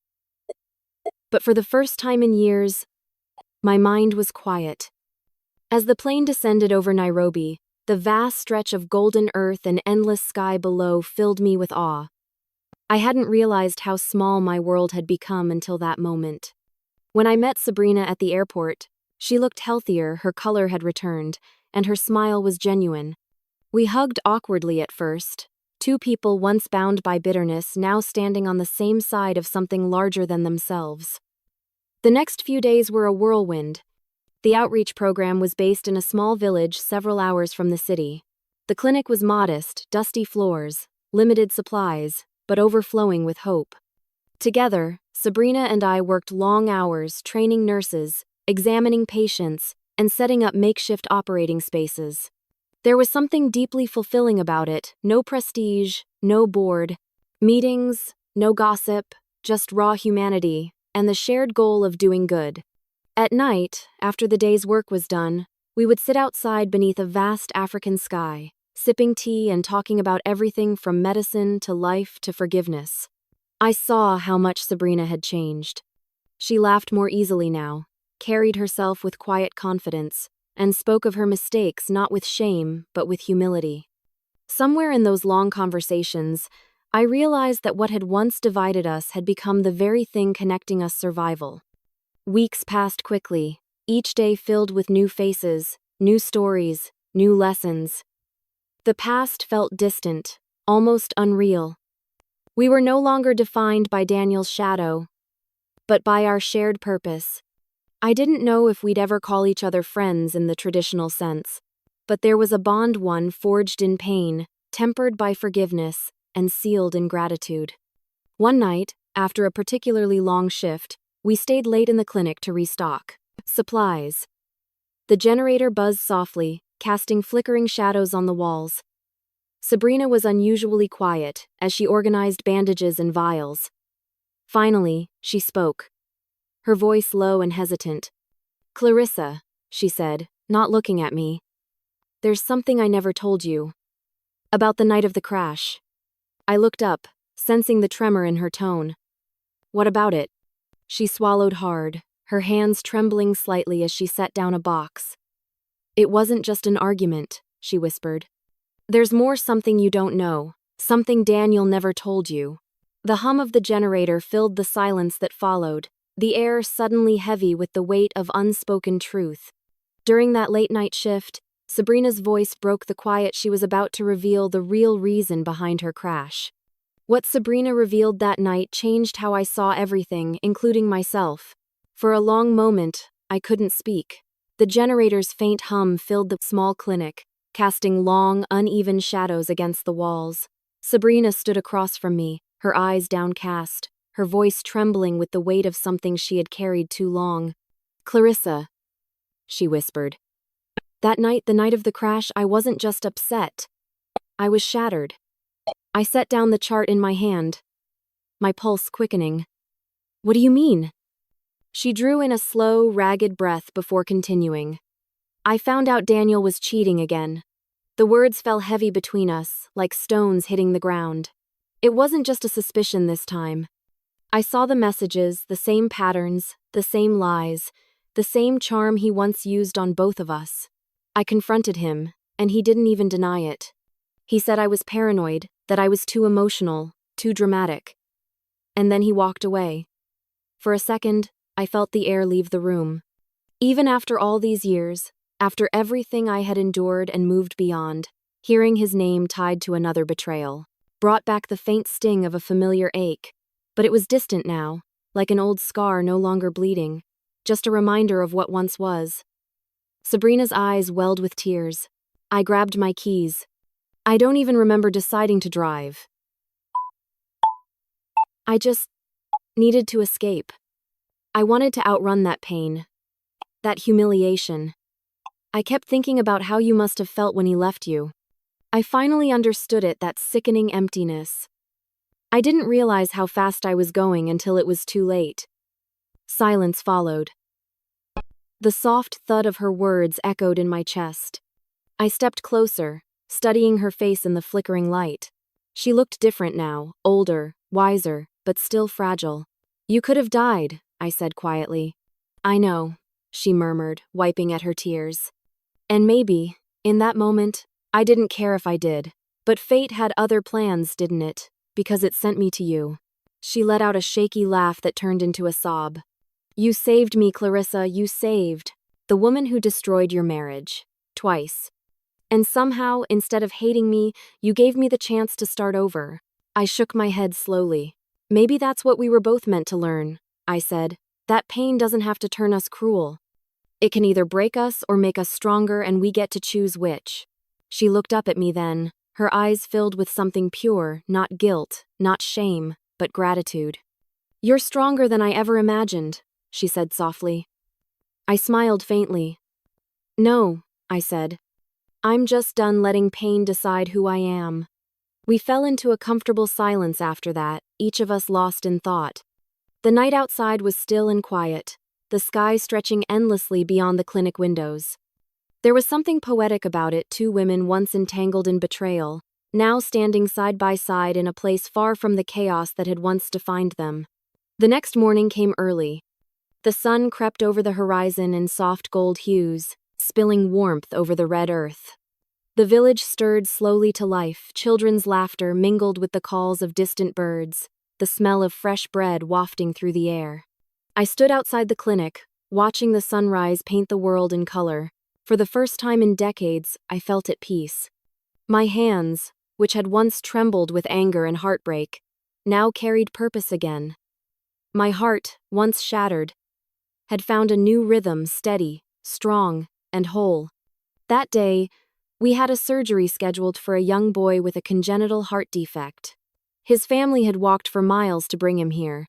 But for the first time in years, my mind was quiet. As the plane descended over Nairobi, the vast stretch of golden earth and endless sky below filled me with awe. I hadn't realized how small my world had become until that moment. When I met Sabrina at the airport, she looked healthier, her color had returned, and her smile was genuine. We hugged awkwardly at first, two people once bound by bitterness now standing on the same side of something larger than themselves. The next few days were a whirlwind. The outreach program was based in a small village several hours from the city. The clinic was modest, dusty floors, limited supplies, but overflowing with hope. Together, Sabrina and I worked long hours training nurses, examining patients, and setting up makeshift operating spaces. There was something deeply fulfilling about it: no prestige, no board, meetings, no gossip, just raw humanity, and the shared goal of doing good. At night, after the day's work was done, we would sit outside beneath a vast African sky, sipping tea and talking about everything from medicine to life to forgiveness. I saw how much Sabrina had changed. She laughed more easily now, carried herself with quiet confidence, and spoke of her mistakes not with shame but with humility. Somewhere in those long conversations, I realized that what had once divided us had become the very thing connecting us: survival. Weeks passed quickly, each day filled with new faces, new stories, new lessons. The past felt distant, almost unreal. We were no longer defined by Daniel's shadow, but by our shared purpose. I didn't know if we'd ever call each other friends in the traditional sense, but there was a bond, one forged in pain, tempered by forgiveness, and sealed in gratitude. One night, after a particularly long shift, we stayed late in the clinic to restock supplies. The generator buzzed softly, casting flickering shadows on the walls. Sabrina was unusually quiet as she organized bandages and vials. Finally, she spoke, her voice low and hesitant. "Clarissa," she said, not looking at me. "There's something I never told you. About the night of the crash." I looked up, sensing the tremor in her tone. "What about it?" She swallowed hard, her hands trembling slightly as she set down a box. "It wasn't just an argument," she whispered. "There's more, something you don't know, something Daniel never told you." The hum of the generator filled the silence that followed, the air suddenly heavy with the weight of unspoken truth. During that late-night shift, Sabrina's voice broke the quiet. She was about to reveal the real reason behind her crash. What Sabrina revealed that night changed how I saw everything, including myself. For a long moment, I couldn't speak. The generator's faint hum filled the small clinic, casting long, uneven shadows against the walls. Sabrina stood across from me, her eyes downcast, her voice trembling with the weight of something she had carried too long. "Clarissa," she whispered. "That night, the night of the crash, I wasn't just upset. I was shattered." I set down the chart in my hand, my pulse quickening. "What do you mean?" She drew in a slow, ragged breath before continuing. "I found out Daniel was cheating again." The words fell heavy between us, like stones hitting the ground. It wasn't just a suspicion this time. I saw the messages, the same patterns, the same lies, the same charm he once used on both of us. I confronted him, and he didn't even deny it. He said I was paranoid, that I was too emotional, too dramatic. And then he walked away. For a second, I felt the air leave the room. Even after all these years, after everything I had endured and moved beyond, hearing his name tied to another betrayal brought back the faint sting of a familiar ache. But it was distant now, like an old scar no longer bleeding, just a reminder of what once was. Sabrina's eyes welled with tears. I grabbed my keys. I don't even remember deciding to drive. I just needed to escape. I wanted to outrun that pain, that humiliation. I kept thinking about how you must have felt when he left you. I finally understood it, that sickening emptiness. I didn't realize how fast I was going until it was too late. Silence followed. The soft thud of her words echoed in my chest. I stepped closer, studying her face in the flickering light. She looked different now, older, wiser, but still fragile. "You could have died," I said quietly. "I know," she murmured, wiping at her tears. "And maybe, in that moment, I didn't care if I did. But fate had other plans, didn't it? Because it sent me to you." She let out a shaky laugh that turned into a sob. "You saved me, Clarissa, you saved the woman who destroyed your marriage. Twice. And somehow, instead of hating me, you gave me the chance to start over." I shook my head slowly. "Maybe that's what we were both meant to learn," I said. "That pain doesn't have to turn us cruel. It can either break us or make us stronger, and we get to choose which." She looked up at me then, her eyes filled with something pure, not guilt, not shame, but gratitude. "You're stronger than I ever imagined," she said softly. I smiled faintly. "No," I said. "I'm just done letting pain decide who I am." We fell into a comfortable silence after that, each of us lost in thought. The night outside was still and quiet, the sky stretching endlessly beyond the clinic windows. There was something poetic about it, two women once entangled in betrayal, now standing side by side in a place far from the chaos that had once defined them. The next morning came early. The sun crept over the horizon in soft gold hues, spilling warmth over the red earth. The village stirred slowly to life, children's laughter mingled with the calls of distant birds, the smell of fresh bread wafting through the air. I stood outside the clinic, watching the sunrise paint the world in color. For the first time in decades, I felt at peace. My hands, which had once trembled with anger and heartbreak, now carried purpose again. My heart, once shattered, had found a new rhythm, steady, strong, and whole. That day, we had a surgery scheduled for a young boy with a congenital heart defect. His family had walked for miles to bring him here.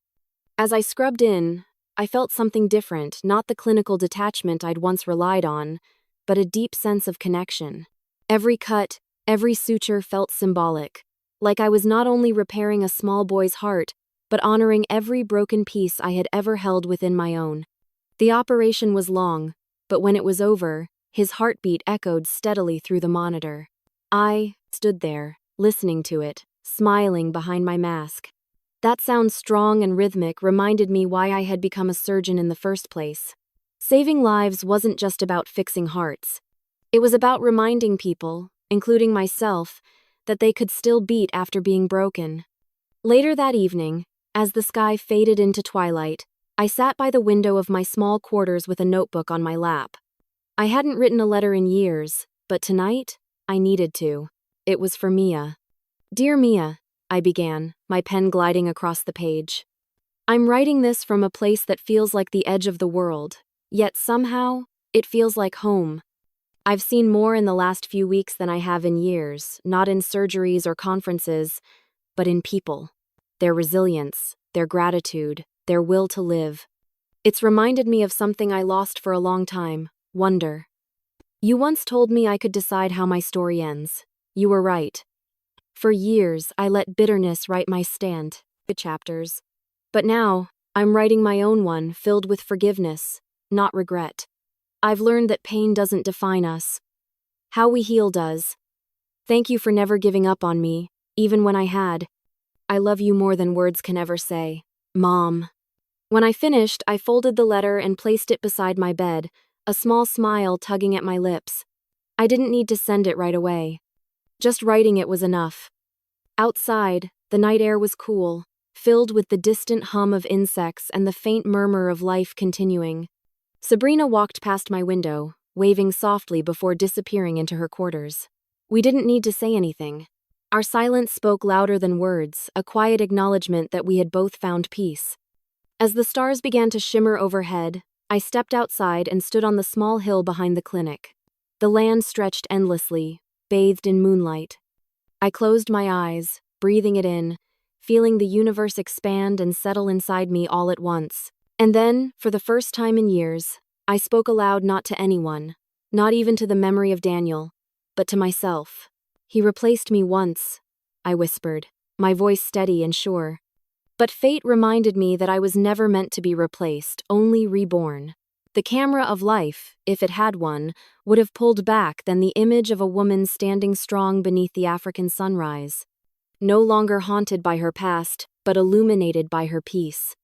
As I scrubbed in, I felt something different, not the clinical detachment I'd once relied on, but a deep sense of connection. Every cut, every suture felt symbolic, like I was not only repairing a small boy's heart, but honoring every broken piece I had ever held within my own. The operation was long, but when it was over, his heartbeat echoed steadily through the monitor. I stood there, listening to it, smiling behind my mask. That sound, strong and rhythmic, reminded me why I had become a surgeon in the first place. Saving lives wasn't just about fixing hearts. It was about reminding people, including myself, that they could still beat after being broken. Later that evening, as the sky faded into twilight, I sat by the window of my small quarters with a notebook on my lap. I hadn't written a letter in years, but tonight, I needed to. It was for Mia. "Dear Mia," I began, my pen gliding across the page. "I'm writing this from a place that feels like the edge of the world, yet somehow, it feels like home. I've seen more in the last few weeks than I have in years, not in surgeries or conferences, but in people. Their resilience, their gratitude, their will to live. It's reminded me of something I lost for a long time, wonder. You once told me I could decide how my story ends. You were right. For years, I let bitterness write my chapters. But now, I'm writing my own one, filled with forgiveness, not regret. I've learned that pain doesn't define us. How we heal does. Thank you for never giving up on me, even when I had. I love you more than words can ever say. Mom." When I finished, I folded the letter and placed it beside my bed, a small smile tugging at my lips. I didn't need to send it right away. Just writing it was enough. Outside, the night air was cool, filled with the distant hum of insects and the faint murmur of life continuing. Sabrina walked past my window, waving softly before disappearing into her quarters. We didn't need to say anything. Our silence spoke louder than words, a quiet acknowledgement that we had both found peace. As the stars began to shimmer overhead, I stepped outside and stood on the small hill behind the clinic. The land stretched endlessly, bathed in moonlight. I closed my eyes, breathing it in, feeling the universe expand and settle inside me all at once. And then, for the first time in years, I spoke aloud, not to anyone, not even to the memory of Daniel, but to myself. "He replaced me once," I whispered, my voice steady and sure. But fate reminded me that I was never meant to be replaced, only reborn. The camera of life, if it had one, would have pulled back then the image of a woman standing strong beneath the African sunrise. No longer haunted by her past, but illuminated by her peace.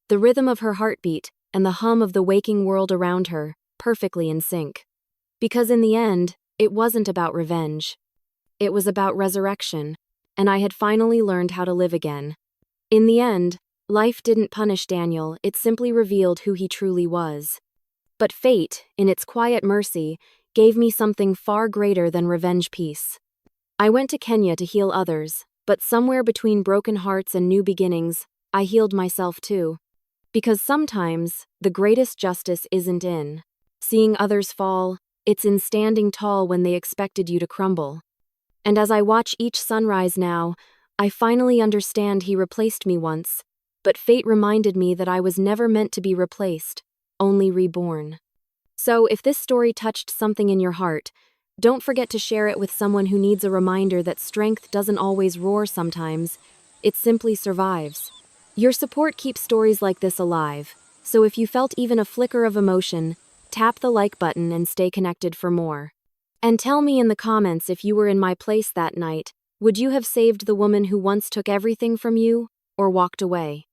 The rhythm of her heartbeat, and the hum of the waking world around her, perfectly in sync. Because in the end, it wasn't about revenge. It was about resurrection, and I had finally learned how to live again. In the end, life didn't punish Daniel, it simply revealed who he truly was. But fate, in its quiet mercy, gave me something far greater than revenge peace. I went to Kenya to heal others, but somewhere between broken hearts and new beginnings, I healed myself too. Because sometimes, the greatest justice isn't in seeing others fall, it's in standing tall when they expected you to crumble. And as I watch each sunrise now, I finally understand he replaced me once, but fate reminded me that I was never meant to be replaced, only reborn. So if this story touched something in your heart, don't forget to share it with someone who needs a reminder that strength doesn't always roar sometimes, it simply survives. Your support keeps stories like this alive, so if you felt even a flicker of emotion, Tap the like button and stay connected for more. And tell me in the comments if you were in my place that night, would you have saved the woman who once took everything from you, or walked away?